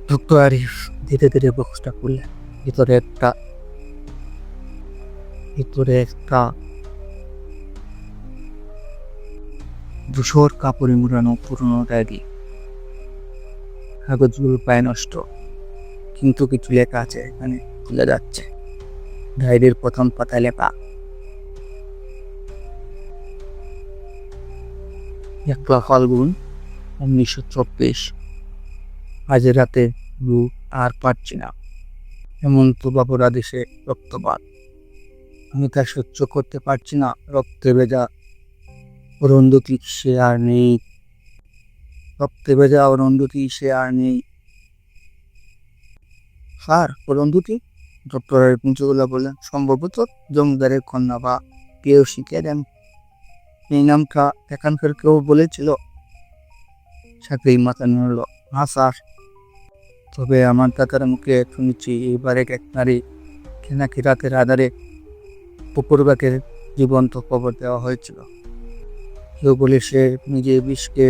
ডক্টর আরিফ ধীরে ধীরে বক্সটা খুললেন। ভিতরে একটা ধূসর কাপড়ে মুড়ানো পুরনো ডায়েরি। কাগজগুলো প্রায় নষ্ট, কিন্তু কিছু লেখা আছে এখানে, খুলে যাচ্ছে। ডায়েরির প্রথম পাতায় লেখা, 1 ফাল্গুন 1924। আজ রাতে আর পারছি না। হেমন্ত বাবুর আদেশে রক্তপাত। আমি তা সহ্য করতে পারছি না। রক্তে ভেজা অরুন্ধতী সে আর নেই। স্যার, অরুন্ধতী? ডক্টর মুঞ্চগুলা বললেন, সম্ভবত জমিদারের কন্যা বা কেউ শিখে দেন। এই নামটা এখানকার কেউ বলেছিল? সাথে মাথা নাড়ল। হ্যাঁ স্যার, তবে আমার দাদার মুখে শুনেছি এবারে এক নারী নাকি রাতের আধারে পুকুরবাকে জীবন্ত খবর দেওয়া হয়েছিল। কেউ বলে সে নিজে বিষকে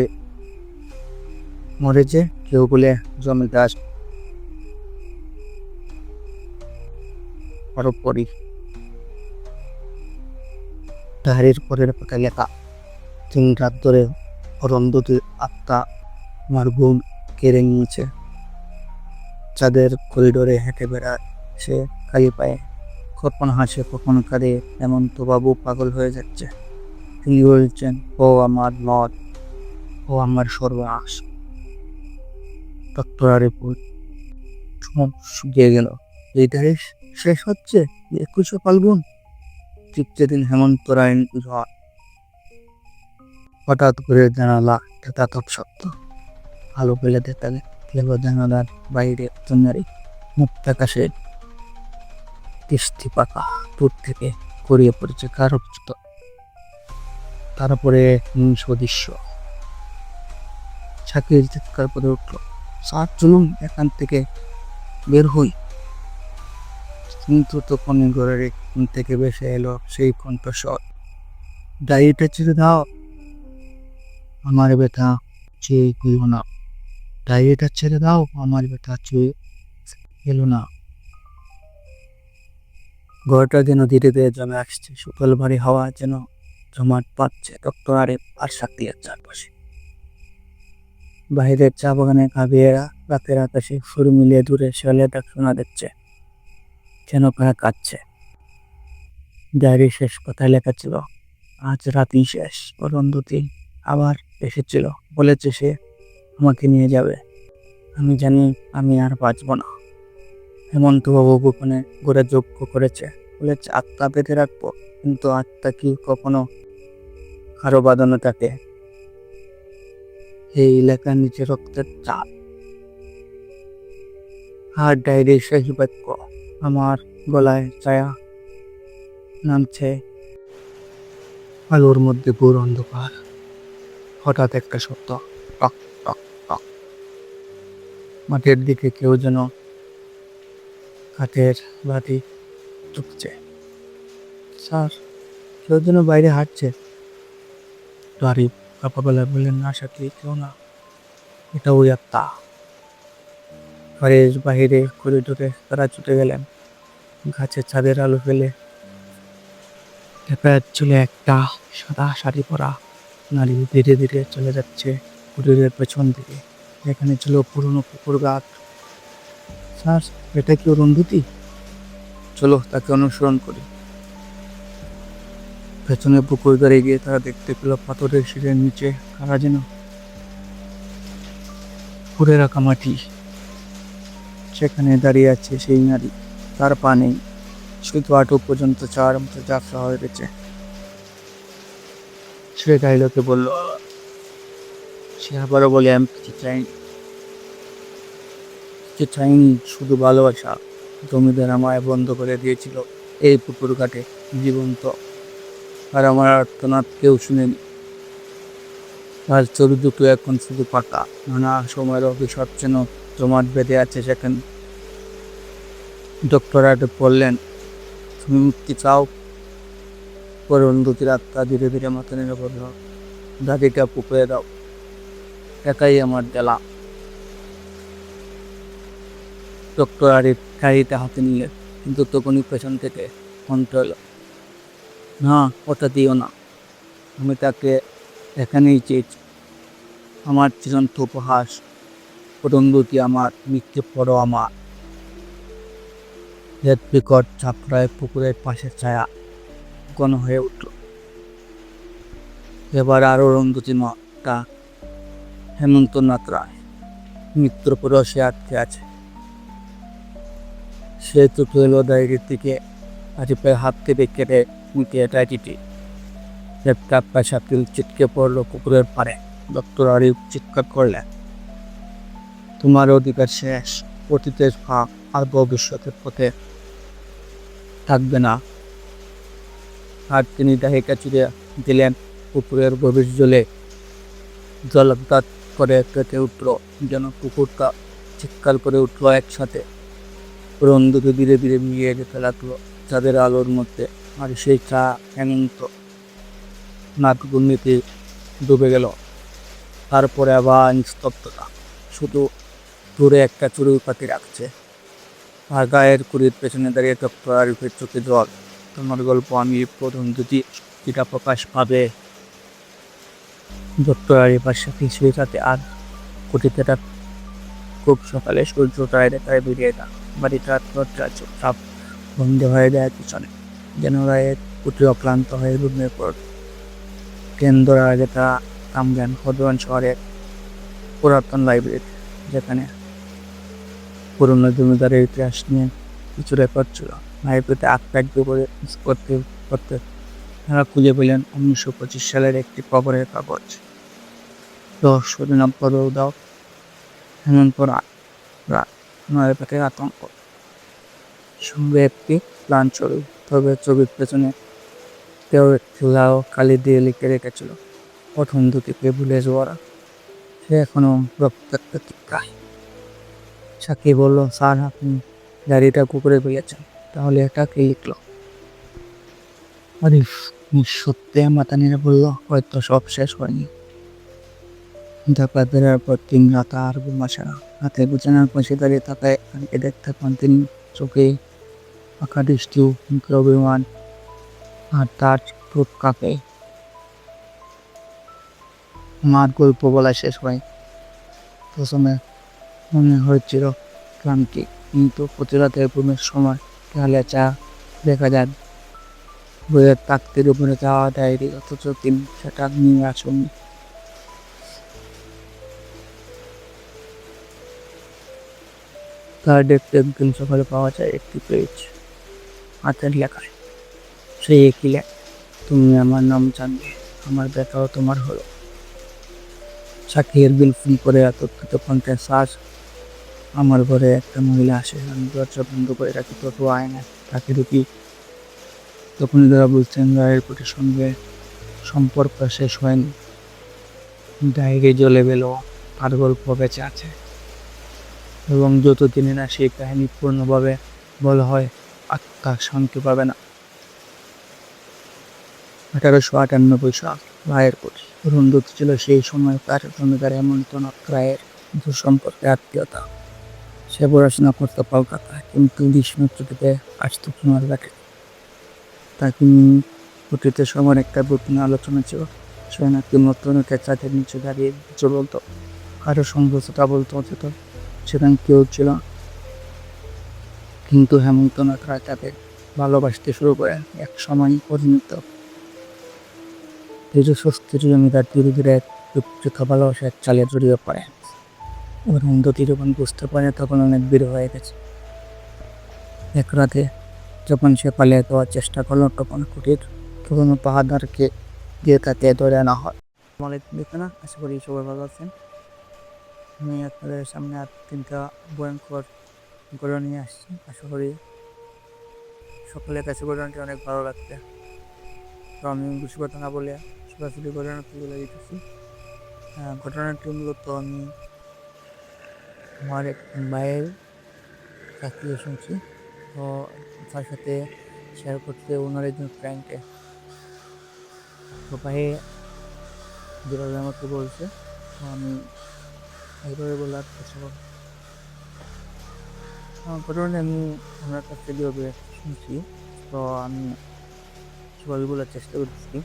মরেছে, কেউ বলে জমিদার পরপরই। ডায়েরির পরের পাতায় লেখা, 3 রাত ধরে অরুন্ধতির আত্মা আমার ঘুম কেড়ে নিয়েছে। চাঁদের করিডোরে হেঁটে বেড়ায় সে খালি পায়ে, কখনো হাসে কখনো কাঁদে। হেমন্ত বাবু পাগল হয়ে যাচ্ছে। তিনি বলছেন, ও আমার মত, ও আমার সর্বনাশ। ডক্টর আরিফ শুকিয়ে গেল। এই তারিখ শেষ হচ্ছে 21 ফাল্গুন, ঠিক যেদিন হেমন্ত রায়ের পুজো হয়। হঠাৎ করে জানালা দাতব শব্দ। আলো পেলে দেখা গেল জানালার বাইরে নারী, মুক্ত আকাশে কিস্তি পাকা দূর থেকে গড়িয়ে পড়েছে কারো জুতো। তারপরে সদৃশ্য সাকির চিৎকার করে উঠল, স্যার চলুন এখান থেকে বের হই। কিন্তু তখন ঘরের থেকে ভেসে এলো সেই কণ্ঠস্বর, ডায়েরিটা ছেড়ে দাও, আমার ব্যথা চেয়ে গেল না। ডায়েরিটা ছেড়ে দাও, আমার ব্যথা চেয়ে গেল না। ঘরটা যেন ধীরে ধীরে জমে আসছে। শুকল ভারী হাওয়া যেন জমাট পাচ্ছে ডক্টর আরিফ আর সাকিরের চারপাশে। বাইরের চা বাগানে কাবিয়েরা রাতের আকাশে সুর মিলিয়ে দূরে শেয়ালের ডাক শোনা যাচ্ছে, যেন কারা কাঁদছে। ডায়েরির শেষ কথায় লেখা ছিল, আজ রাতই শেষ। অরুন্ধতী আবার এসেছিল, বলেছে সে আমাকে নিয়ে যাবে। আমি জানি আমি আর বাঁচব না। হেমন্ত বাবু গোপনে ঘরে যজ্ঞ করেছে, বলেছে আত্মা বেঁধে রাখবো, কিন্তু আত্মা কি কখনো কারো বাঁধানো থাকে? এই লেখার নিচে রক্তের চাপ। আর ডায়েরির শেষ বাক্য, আমার গলায় ছায়া নামছে, আলোর মধ্যে ঘোর অন্ধকার। হঠাৎ একটা শব্দ, টক টক টক। মাঠের দিকে কেউ যেন কাঠের বাতি ঢুকছে। স্যার, কেউ যেন বাইরে হাঁটছে। আরিফ কাপাবেলা বললেন, না সাকিব, কেউ না, এটা ওই আত্মা। ঘরের বাহিরে করিডোরে তারা ছুটে গেলেন। গাছের ছাদের আলো ফেলে দেখা যাচ্ছিল একটা সাদা শাড়ি পরা নারী ধীরে ধীরে চলে যাচ্ছে কুটিরের পেছন দিকে, এখানে ছিল পুরনো পুকুর ঘাট। স্যার, এটা কি অরুন্ধতী? চলো তাকে অনুসরণ করি। পেছনে পুকুর ধারে গিয়ে তারা দেখতে পেল পাথরের শিরের নিচে কারা যেন পুড়ে রাখা মাটি। সেখানে দাঁড়িয়ে আছে সেই নারী, তার পা নেই, শুধু হাঁটু পর্যন্ত চার মতো জাফরা হয়ে গেছে। সে কাহিলকে বলল, সে আবারও বলে, আমি কিছু চাইনি, শুধু ভালোবাসা। জমিদার আমায় বন্ধ করে দিয়েছিল এই পুকুর ঘাটে জীবন্ত, আর আমার আর্তনাদ কেউ শুনেনি। আর চোর দুটো এখন শুধু পাকা, নানা সময়ের অভিশাপ যেন জমাট বেঁধে আছে সেখানে। ডক্টর আটেক বললেন, তুমি মুক্তি চাও? পরে অন্ধতির আত্মা ধীরে ধীরে মাথা নেড়ে বলল, দাদিটা পুকুরে দাও, একাই আমার জ্বালা। ডক্টর আরিফ গাড়িটা হাতে নিলেন, কিন্তু তখনই পেছন থেকে কণ্ঠ এলো, না, ওটা দিও না, আমি তাকে এখানেই চেয়েছি, আমার চিরন্ত উপহাস, অরুন্ধতী আমার, মৃত্যু পরও আমার। এক বিকট ঝাপড়ায় পুকুরের পাশের ছায়া ঘন হয়ে উঠল। এবার আর অরুন্ধতী নটা, হেমন্তনাথ রায়। মৃত্যুর পরেও সে আটকে আছে। সে চোখ এলো ডায়েরির দিকে, আরিফের হাত থেকে কেটে মুখে ডায়েরিটি। একটা পেশা পিল ছিটকে পড়লো পুকুরের পাড়ে। ডক্টর আরিফ চিৎকার করলেন, তোমার অধিকার শেষ, অতীতের ফাঁক আর ভবিষ্যতের পথে থাকবে না। আর তিনি ডাহিকা চুড়ে দিলেন পুকুরের গভীর জলে। জলদাত করে কেটে উঠল, যেন পুকুরটা চিৎকার করে উঠল একসাথে। অন্ধকে ধীরে ধীরে মিলিয়ে যেতে লাগলো যাদের আলোর মধ্যে। আর সেই চা হেমন্ত নাক দুর্নীতি ডুবে গেল। তারপরে আবার নিস্তব্ধতা, শুধু দূরে একটা চড়ুই পাখি রাখছে, আর গায়ের কুড়ির পেছনে দাঁড়িয়ে ডক্টর আরিফের চোখে জল। তোমার গল্প আমি প্রথম যদি সেটা প্রকাশ পাবে। ডক্টর আরিফার সাথে সেই রাতে আর কুটিতেটা খুব সকালে সূর্য টায় বেরিয়ে গেল। বাড়িটা দরজা চুপচাপ বন্ধ হয়ে যায় পিছনে, যেন রায়ের কুটি অক্লান্ত হয়ে রুমের পর কেন্দ্র আগে তারা কামগান হদওয়ান শহরের পুরাতন লাইব্রেরি, যেখানে পুরনো জমিদারের ইতিহাস নিয়ে কিছু রেকর্ড ছিল। লাইব্রেরিতে আটকাটবে করে করতে করতে তারা খুঁজে পেলেন 1925 সালের একটি খবরের কাগজ। রহস্যের নম্বর দাও, হেমন্ত নয় পাখে আতঙ্ক, সঙ্গে একটি প্লান ছবি। তবে ছবির পেছনে কেউ একটি লাও কালি দিয়ে লিখে রেখেছিল, প্রথম দুটিকে ভুলে যাওয়ারা। সে এখনো রক্তাক্ত। সাক্ষী বলল, স্যার, আপনি গাড়িটা কুকুরে ফেলেছেন, তাহলে এটা কে লিখলো? আরিফ সত্যি মাথা নেড়ে বলল, হয়তো সব শেষ হয়নি। ঢাকা ফেরার পর 3 রাত আর ঘুমাসা, হাতে গুছানোর পাশে দাঁড়িয়ে থাকায় আগে দেখতে পান তিনি চোখে পাখা দৃষ্টি, মুখে অভিমান, আর তার ঠোঁট কাঁপে। আমার গল্প বলা শেষ হয়। প্রথমে মনে হয়েছিল ক্লান্তি, কিন্তু প্রতি রাতের ঘুমের সময় খেয়ালে চা দেখা যায় বইয়ের তাকতির উপরে যাওয়া ডায়েরি, অথচ তিনি সেটা নিয়ে আসেননি। তার দেখতে একদিন সকালে পাওয়া যায় একটি পেজ, হাতের লেখায় সেই একই লেখা, তুমি আমার নাম জানবে, আমার দেখাও তোমার হলো। সাক্ষীর বিল ফোন করে এতক্ষিত কণ্ঠে, শ্বাস, আমার ঘরে একটা মহিলা আসে, আমি দরজা বন্ধ করে রাখি, তবু আয় না, তাকে দেখি। তখনই তারা বলছেন রায়ের কোটির সঙ্গে সম্পর্ক শেষ হয়নি, ডায়েরি জ্বলে গেল, তার গল্প বেঁচে আছে, এবং যতদিনে না সেই কাহিনী পূর্ণভাবে বলা হয়, আত্মা শান্তি পাবে না। 1898 সাল, রায়ের কোটি। অরুন্ধতী ছিল সেই সময় তার জমিদার হেমন্তনাথ রায়ের দুঃসম্পর্কে আত্মীয়তা। সে পড়াশোনা করতে কলকাতায়, কিন্তু বিষ্ণুর ছুটিতে আসতো সোনার ঘাটে। তাকে কুটিতে সময় একটা গোপন আলোচনা ছিল। সে নাকি নতুন চাঁদের নিচে দাঁড়িয়ে কিছু বলতো, কারো সংঘর্ষতা বলতো, অথচ সেখানে কেউ ছিল। কিন্তু হেমন্তনাথ রায় তাকে ভালোবাসতে শুরু করেন। এক সময় পরিণত স্বস্তির জমিদার ধীরে ধীরে ভালোবাসার চালে জড়িয়ে পড়ে। অরুন্ধতী যখন বুঝতে পারে তখন অনেক বের হয়ে গেছে। এক রাতে যখন সে পালিয়ে যাওয়ার চেষ্টা করলো, তখন কুটির পুরনো পাহাড়কে দিয়ে তাতে ধরে আনা হয়। আসসালামাইকুম দেখুন, আশা করি সবাই ভালো আছেন। আমি আপনাদের সামনে আর 3টা ভয়ঙ্কর ঘটনা নিয়ে আসছি। আশা করি সকলের কাছে ঘটনাটি অনেক ভালো লাগবে। তো আমি বেশি কথা না বলে সরাসরি ঘটনাটি বলে দিতেছি। ঘটনাটি মূলত আমি আমার এক ভাইয়ের কাছ থেকে শুনছি। তো তার সাথে শেয়ার করতে ওনার একজন ফ্রেন্ডকে, তো ভাই যেভাবে আমাকে বলছে, তো আমি এইভাবে বলার চেষ্টা করব। ঘটনাটা আমি ওনার কাছ থেকে যেভাবে শুনছি, তো আমি সেভাবে বলার চেষ্টা করতেছি।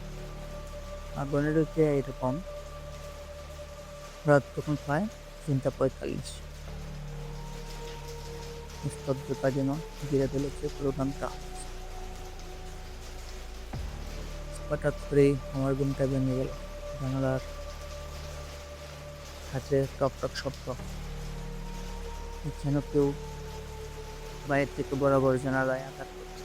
আর ঘটনাটা হচ্ছে এরকম, রাত তখন প্রায় 3:45, স্তব্ধতা যেন ঘিরে ফেলেছে প্রোগ্রামটা। হঠাৎ করেই আমার ঘুমটা ভেঙে গেল। জানালার কাছে টক টক শব্দ, যেন কেউ বাইরে থেকে বরাবর জানালায় আঘাত করছে।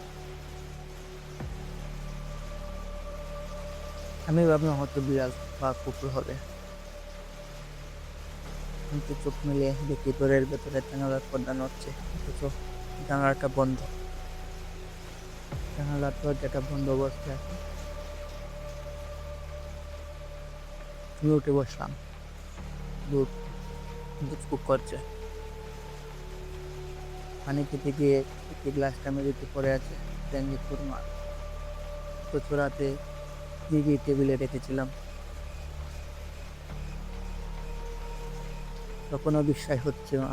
আমি ভাবলাম হয়তো বিড়াল বা কুকুর হবে, কিন্তু চোখ মিলিয়ে দেখি ঘরের ভেতরে জানালার পর্দা নড়ছে, অথচ জানালাটা বন্ধ। জানালার দরজাটা বন্ধ অবস্থায় আছে। আমি উঠে বসলাম, দুধ ফুক করছে। পানি খেতে গিয়ে একটি গ্লাসটা মেঝেতে পড়ে আছে, ট্যাঙ্গি খুরমা। তো চোরাতে দিঘি টেবিলে রেখেছিলাম। তখনও বিশ্বাস হচ্ছে না,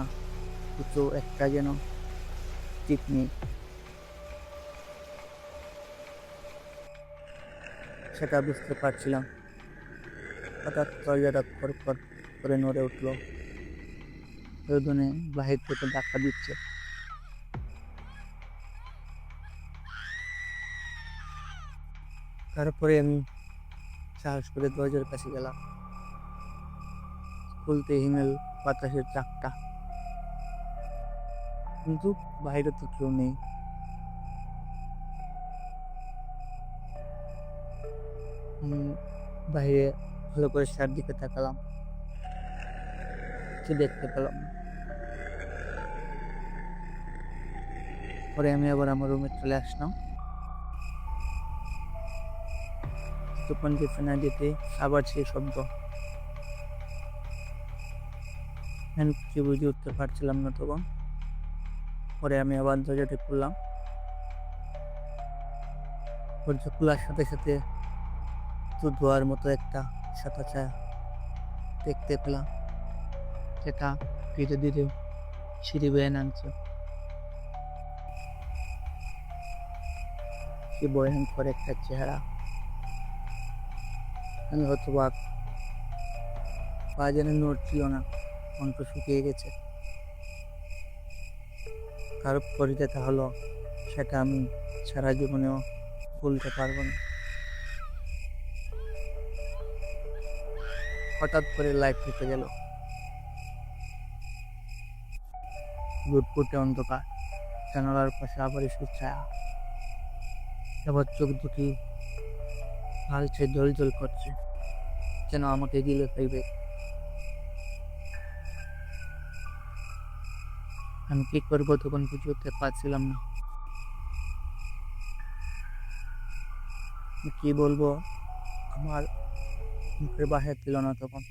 কিছু একটা যেন ঠিক নেই। সেটা বুঝতে পারছিলাম। হঠাৎ দরজাটা খড়খড় করে নড়ে উঠলো। প্রয়োজনে বাহির থেকে ধাক্কা দিচ্ছে। তারপরে আমি সাহস করে দরজার কাছে গেলাম, খুলতে হিমেল বাতাসের চাকটা, কিন্তু বাইরে তো কেউ নেই। আমি বাইরে ভালো করে চারদিকে তাকালাম, কিছু দেখতে পেলাম না। পরে আমি আবার আমার রুমে চলে আসলাম। কিছুক্ষণ যেতে না যেতে আবার সেই শব্দ। আমি কিছু বুঝে উঠতে পারছিলাম না তখন। পরে আমি আবার দরজাটা খুললাম। দরজা খোলার সাথে সাথে তো ধোয়ার মতো একটা সাদা ছায়া দেখতে পেলাম, যেটা ধীরে ধীরে সিঁড়ি বেয়ে নামছে। কি ভয়ঙ্কর একটা চেহারা! আমি হতবাক, পা যেন নড়ছিল না, কণ্ঠ শুকিয়ে গেছে। কারো পরিচয়টা হলো, সেটা আমি সারা জীবনেও ভুলতে পারবো না। হঠাৎ করে লাইট নিতে গেল, লুটপুটে অন্ধকার। জানালার পাশে আবার একটু ছায়া। এবার চোখ দুটি লালচে জল জল করছে, যেন আমাকে গিলে ফেলবে। আমি কি করবো তখন বুঝে উঠতে পারছিলাম না। কি বলবো, আমার মুখের বাহির ছিল না তখন।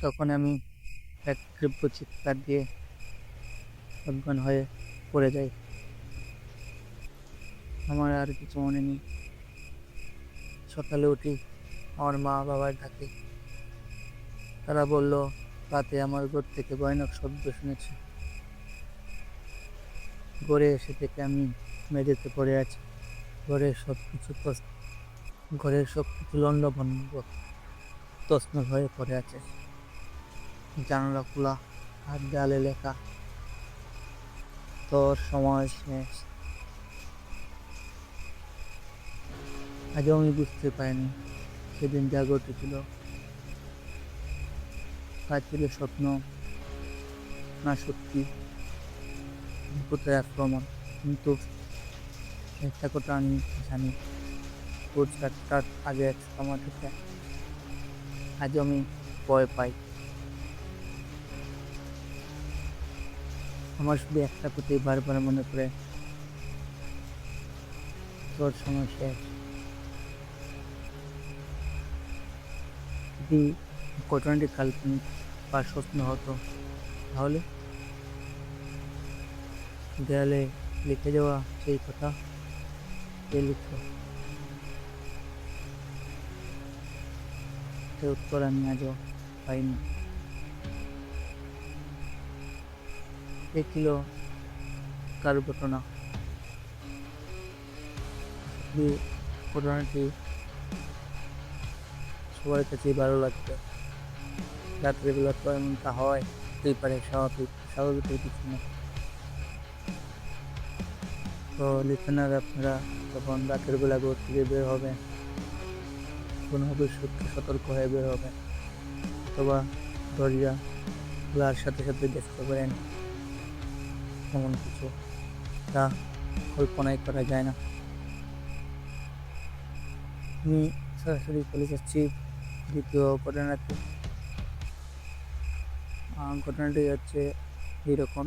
তখন আমি এক তীব্র চিৎকার দিয়ে অজ্ঞান হয়ে পড়ে যাই। আমার আর কিছু মনে নেই। সকালে উঠি, আমার মা বাবার ডাকে। তারা বলল, রাতে আমার ঘর থেকে ভয়ানক শব্দ শুনেছে। ঘরে এসে থেকে আমি মেঝেতে পড়ে আছি। ঘরের সব কিছু লণ্ডভণ্ড, তছনছ হয়ে পড়ে আছে। জানালা খোলা, আর দেয়ালে লেখা, তোর সময় শেষ। আজও আমি বুঝতে পারিনি সেদিন যা ঘটেছিল তা ছিল স্বপ্ন না সত্যি ভূতের আক্রমণ। কিন্তু একটা কথা আমি জানি, রোজ ৪টার আগে আমার থেকে আজও আমি ভয় পাই। আমার শুধু একটা কথাই বারবার মনে পড়ে, তোর সময় শেষ। যদি ঘটনাটি কাল্পনিক বা স্বপ্ন হতো, তাহলে দেয়ালে লিখে যাওয়া সেই কথা কে লিখত? সে উত্তর আমি আজও পাইনি। এ ছিল তার ঘটনা। যদি ঘটনাটি সবার কাছেই ভালো লাগবে। রাত্রিবেলা তো এমনটা হয়, হতেই পারে, স্বাভাবিকের কিছু না। তো লিসেনার, আপনারা যখন রাতের বেলা ঘর থেকে বের হবেন, কোনোভাবে সতর্ক হয়ে বের হবেন, অথবা দরজা খোলার সাথে সাথে দেখতে পারেন এমন কিছু যা কল্পনাই করা যায় না। আমি সরাসরি চলে যাচ্ছি দ্বিতীয় ঘটনাতে। ঘটনাটি হচ্ছে এরকম।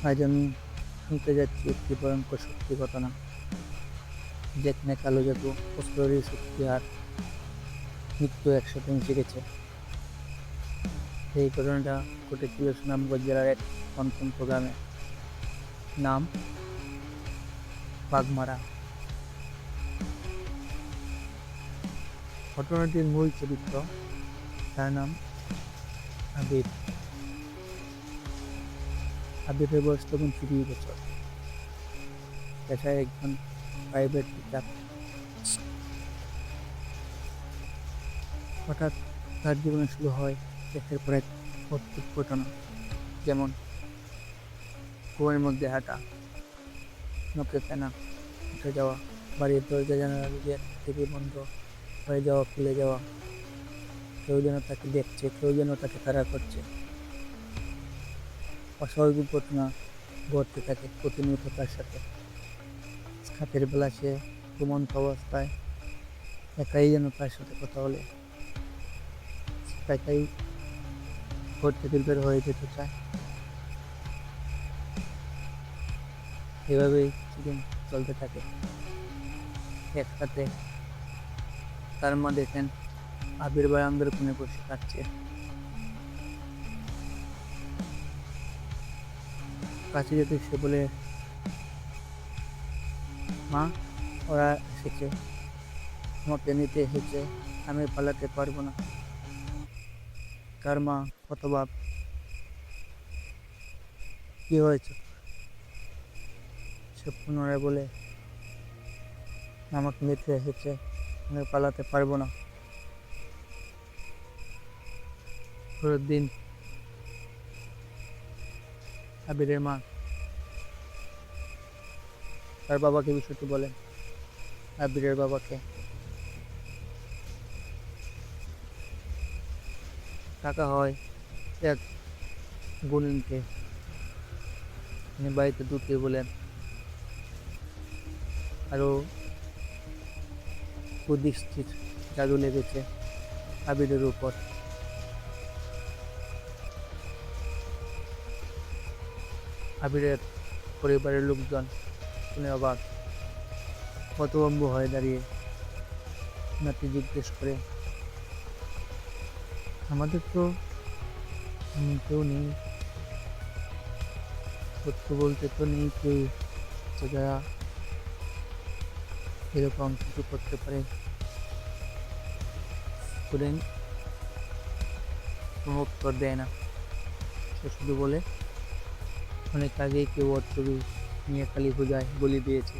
আজ আমি শুনতে যাচ্ছি একটি ভয়ঙ্কর সত্যি ঘটনা, যেখানে কালো জাদু, অস্ত্রের শক্তি আর মৃত্যু একসাথে মিশে গেছে। এই ঘটনাটা ঘটেছিল সুনামগঞ্জ জেলার এক প্রত্যন্ত গ্রামে, নাম বাগমারা। ঘটনাটির মূল চরিত্র, তার নাম আবির। আবিরের বয়স তখন ৩০ বছর, পেশায় একজন প্রাইভেট টিচার। হঠাৎ তার জীবনে শুরু হয় একের পর এক অদ্ভুত ঘটনা, যেমন ঘুমের মধ্যে হাঁটা, নখে ফেনা, উঠে যাওয়া, বাড়ির দরজা জানালা নিজের থেকে বন্ধ হয়ে যাওয়া, খুলে যাওয়া, কেউ যেন তাকে দেখছে, কেউ যেন তাকে তাড়া করছে। অস্বাভাবিক ঘটনা ঘটতে থাকে প্রতিনিয়ত তার সাথে। রাতের বেলা সে ঘুমন্ত অবস্থায় একাই যেন তার সাথে কথা বলে, একাই ঘর থেকে বের হয়ে যেতে চায়। এভাবেই কিছুদিন চলতে থাকে। এক রাতে তার মা দেখেন আবির বারান্দার কোণে বসে কাঁদছে। কাছে যেতে সে বলে, মা, ওরা এসেছে, আমাকে নিতে এসেছে, আমি পালাতে পারবো না। তার মা হতবাক, কি হয়েছে? সে পুনরায় বলে, আমাকে নিতে এসেছে, আমি পালাতে পারবো না। পরের দিন আবিরের মা তার বাবাকে বিষয়টি বলেন, আবিরের বাবাকে। টাকা হয় এক গুণিনকে, তিনি বাড়িতে ঢুকে বলেন, আরো কুদৃষ্টির জাদু লেগেছে আবিরের উপর। আবিরের পরিবারের লোকজন শুনে অবাক, হতভম্ব হয়ে দাঁড়িয়ে নাতি জিজ্ঞেস করে, আমাদের তো কেউ নেই, সত্য বলতে তো নেই কেউ যারা এরকম কিছু করতে পারে। স্টুডেন্ট কোনো উত্তর দেয় না, সে শুধু বলে, অনেক আগেই কেউ ওর ছবি নিয়ে কালী পূজায় বলি দিয়েছে।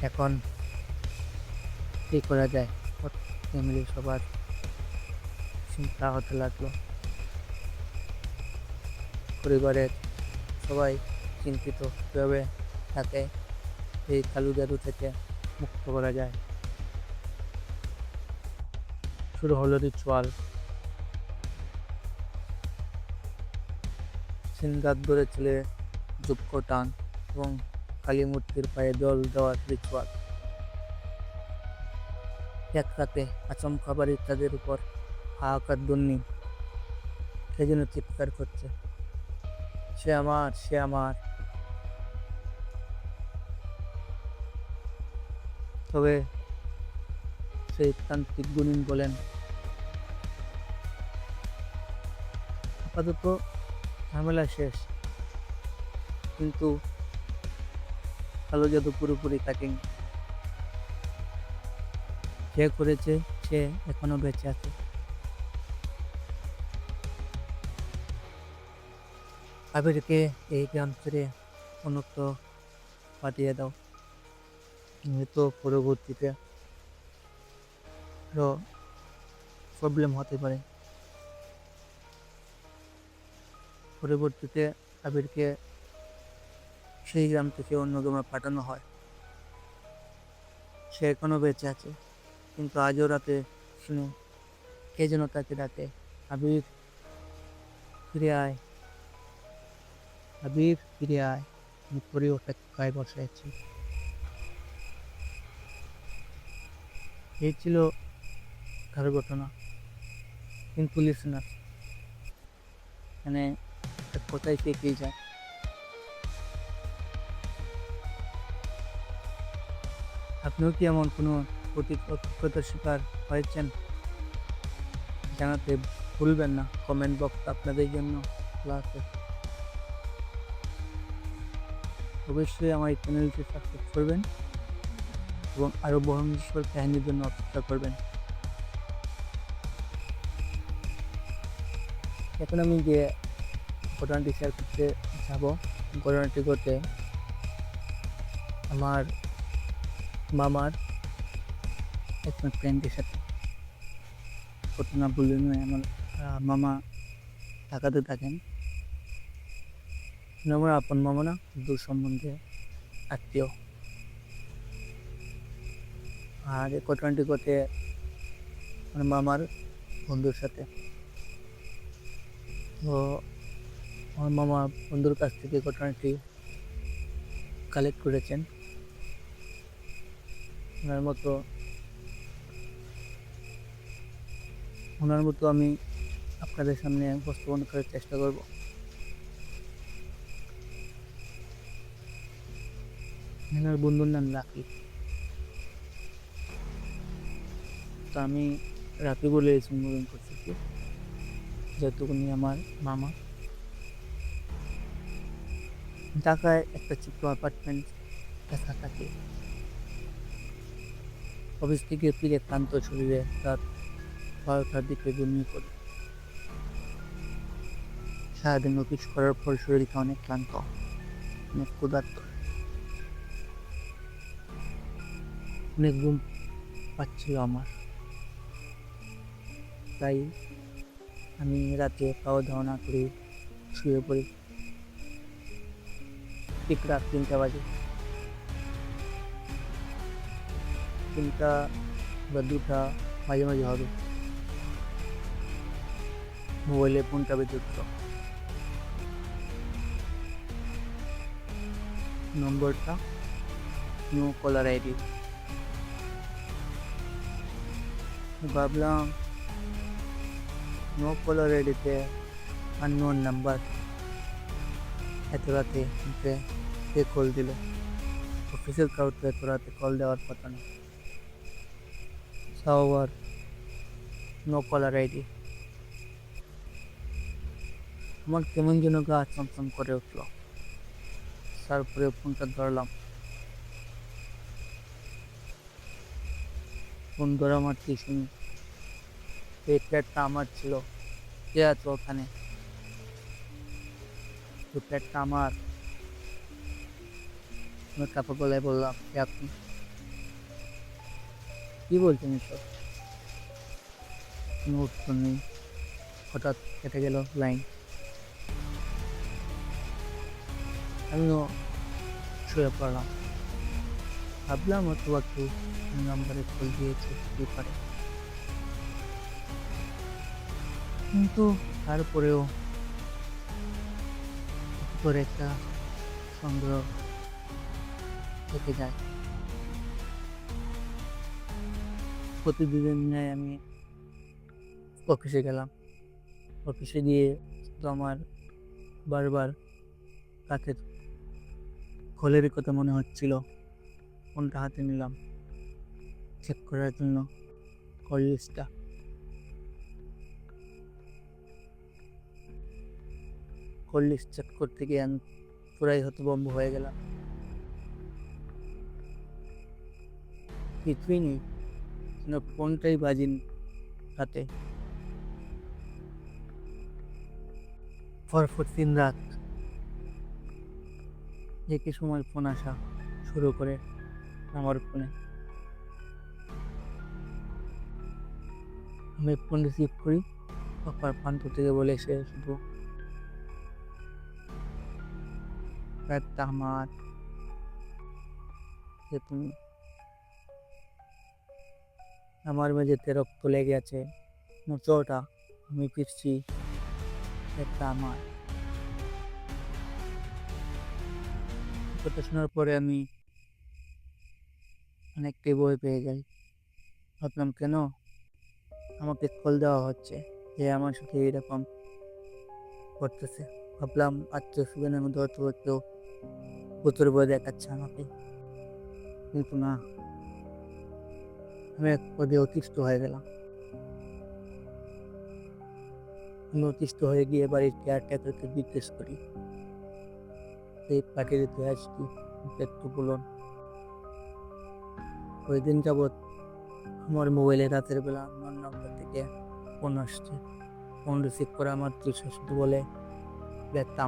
এখন কি করা যায়? ফ্যামিলি সবার চিন্তা হতে লাগলো। পরিবারের সবাই চিন্তিত, কীভাবে তাকে এই কালু জাদু থেকে মুক্ত করা যায়। শুরু হলো রিচুয়াল। দিন-রাত ধরে চলে যজ্ঞ টান এবং কালী মূর্তির পায়ে জল দেওয়ার রিচুয়াল। এক রাতে আচমকা বাড়ির তাদের উপর হাহাকার ধ্বনি। কে যেন চিৎকার করছে, সে আমার, সে আমার। তবে সেই তান্ত্রিক গুণিন বলেন, আপাতত ঝামেলা শেষ, কিন্তু কালো জাদু পুরোপুরি কাটেনি। যে করেছে সে এখনো বেঁচে আছে। আবিরকে এই গ্রাম ছেড়ে অন্যত্র পাঠিয়ে দাও, হয়তো পরবর্তীতে আরো প্রবলেম হতে পারে। পরবর্তীতে আবিরকে সেই গ্রাম থেকে অন্য গ্রামে পাঠানো হয়। সে এখনো বেঁচে আছে, কিন্তু আজও রাতে শুনে কে যেন তাকে ডাকে, আবির ফিরে আয়, আবির ফিরে আয়। আমি পরে অপেক্ষায় বসে আছি। এই ছিল তার ঘটনা, কিন্তু লিসেনার মানে এক কথায় থেকেই যায়। আপনিও কি এমন কোনো অভিজ্ঞতার শিকার হয়েছেন? জানাতে ভুলবেন না, কমেন্ট বক্স আপনাদের জন্য খোলা আছে। অবশ্যই আমার এই চ্যানেলটি সাবস্ক্রাইব করবেন এবং আরও বহনস্বর কাহিনীর জন্য অপেক্ষা করবেন। এখন আমি যে ঘটনাটি শেয়ার করতে যাব, ঘটনাটি ঘটে আমার মামার একজন ফ্রেন্ডের সাথে। ঘটনা বলে নয়, আমার মামা ঢাকাতে থাকেন। আমার আপন মামা না, দূর সম্বন্ধে আত্মীয়। আর এই ঘটনাটি ঘটে আমার মামার বন্ধুর সাথে। তো আমার মামা বন্ধুর কাছ থেকে ঘটনাটি কালেক্ট করেছেন। ওনার মতো আমি আপনাদের সামনে উপস্থাপন করার চেষ্টা করব। ওনার বন্ধুর নাম রাকি। তো আমি রাকি বলে সম্বোধন করছি, যেহেতু উনি আমার মামা। ঢাকায় একটা ছোট্ট অ্যাপার্টমেন্ট দেখা থাকে। অফিস থেকে ফিরে ক্লান্ত শরীরে রাত 12টার দিকে ঘুমিয়ে পড়ি। সারাদিন অফিস করার পর শরীরটা অনেক ক্লান্ত, অনেক ক্ষুধার্ত, অনেক ঘুম পাচ্ছিল আমার। তাই আমি রাতে খাওয়া দাওয়া না করে শুয়ে পড়ি। ঠিক রাত 3টা বাজে, 3টা বা 2টা মাঝে মাঝে হবে। মোবাইলে ফোনটা বেজে উঠল। নম্বরটা নো কলার আইডি। ভাবলাম নো কলার আইডিতে আননোন নাম্বার, এত রাতে কে কল দিল? অফিসের কাউকে এত রাতে কল দেওয়ার কথা না, তাও আবার নো কলার আইডি। আমার কেমন যেন গা চমচম করে উঠল। তারপরে ফোনটা ধরলাম। ফোন ধরা মারতেই শুনি এই ফ্ল্যাটটা আমার ছিল, কে আছে ওখানে? এই ফ্ল্যাটটা আমার। আমি কাপড় গলায় বললাম, কে আপনি? কি বলছেন এসব? কোনো উত্তর নেই। হঠাৎ কেটে গেল লাইন। আমিও শুয়ে পড়লাম। ভাবলাম অথবা কেউ নাম্বারে কল দিয়েছে, কি পারে। কিন্তু তারপরেও করে একটা সংগ্রহ থেকে যায়। প্রতিদিনের ন্যায় আমি অফিসে গেলাম। অফিসে গিয়ে তো আমার বারবার কাঠের খোলের কথা মনে হচ্ছিল। ফোনটা হাতে নিলাম চেক করার জন্য কল লিস্টটা। কল লিস্ট চেক করতে গিয়ে আমি পুরাই হতভম্ব হয়ে গেলাম। কিছুই নেই, ফোনটাই বাজিনি হাতে। পরপর 3 রাত একই সময় ফোন আসা শুরু করে আমার ফোনে। আমি ফোন রিসিভ করি, অপর প্রান্ত থেকে বলে সে শুধু আমার যে তুমি আমার মেঝেতে রক্ত লেগে আছে, মোচটা আমি পিটছি, একটা আমার। কথা শোনার পরে আমি অনেকটাই ভয় পেয়ে যাই। ভাবলাম কেন আমাকে কল দেওয়া হচ্ছে, যে আমার সাথে এরকম করতেছে। ভাবলাম আত্মীয় স্বজনের মধ্যে হয়তো কেউ ভূতের ভয় দেখাচ্ছে আমাকে, কিন্তু না, আমি এক পদে অতিষ্ঠ হয়ে গেলাম। আমি অতিষ্ঠ হয়ে গিয়ে বাড়ির কেয়ারটেকারকে জিজ্ঞেস করি, এই পার্টির ইতিহাস কি, একটু বলুন। ওই দিন যাবৎ আমার মোবাইলে রাতের বেলা আমার নাম্বার থেকে ফোন আসছে। ফোন রিসিভ করে আমার শুধু বলে, ব্যাগটা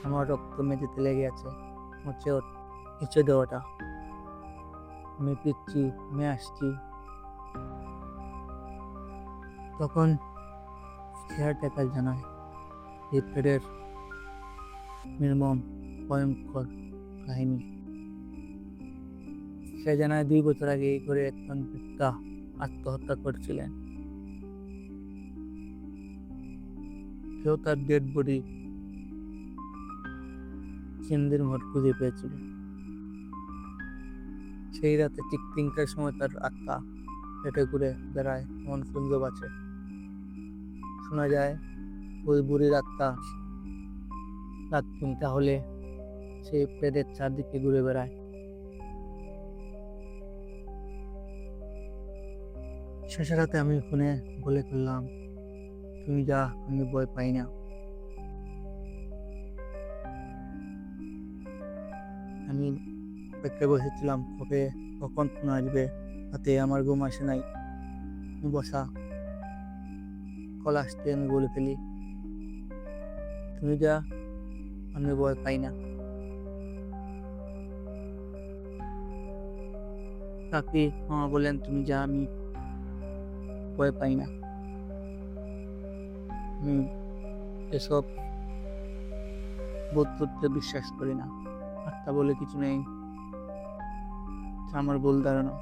আমার রক্ত মেঝেতে লেগে আছে, হচ্ছে কিছু দেওয়াটা আমি পিচ্ছি, আমি আসছি। তখন কেয়ারটেকার জানায় এই পেটের নির্মম ভয়ঙ্কর কাহিনী। সে জানায় 2 বছর আগে এই করে একজন বৃদ্ধা আত্মহত্যা করছিলেন। কেউ তার ডেড বডি চিন্দির মোড় খুঁজে পেয়েছিল। সেই রাতে ঠিক 3টার সময় তার আত্মা পেটে ঘুরে বেড়ায় এমন গুঞ্জন আছে। শোনা যায় ওই বুড়ির আত্মা রাত 3টা হলে সেই পেটের চারদিকে ঘুরে বেড়ায়। শেষের রাতে আমি ফোনে বলে করলাম, তুমি যা, আমি ভয় পাই না। আমি অপেক্ষায় বসেছিলাম কবে কখন ফোন আসবে, হাতে আমার ঘুম আসে নাই। বসা কল আসতে আমি বলে ফেলি, তুমি যা, আমি ভয় পাই না। কাকি মামা বলেন, তুমি যা, আমি ভয় পাই না। আমি এসব বোধ করতে বিশ্বাস করি না, আত্মা বলে কিছু নেই, আমার ভুল ধারণা।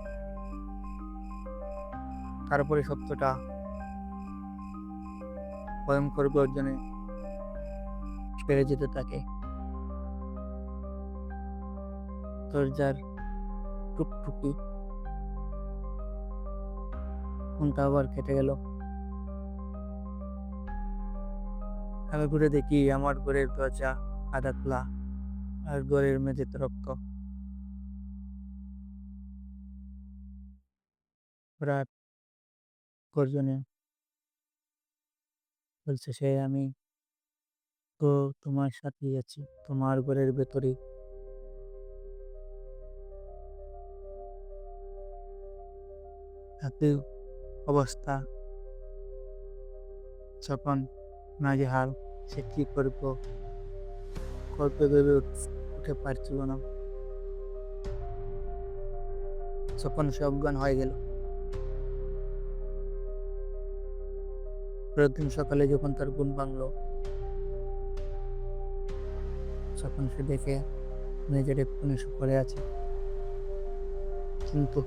তারপরে সত্যটা ভয়ঙ্কর গর্জনে বেড়ে যেতে থাকে। দরজার টুকটুকি ফোনটা আবার কেটে গেল। আমি ঘুরে দেখি আমার ঘরের দরজা আধা খোলা, আর ঘরের মেঝেতে রক্ত। রাত গর্জনে বলছে সে, আমি তো তোমার সাথেই আছি, তোমার ঘরের ভেতরে। একই অবস্থা, যখন নাজেহাল, সে কি করবো করতে ভেবে উঠে পারছিল না। যখন সে অজ্ঞান হয়ে গেল, পরের দিন সকালে যখন তার ঘুম ভাঙলো, তখন সে দেখে মেঝের কোণে পড়ে আছে, কিন্তু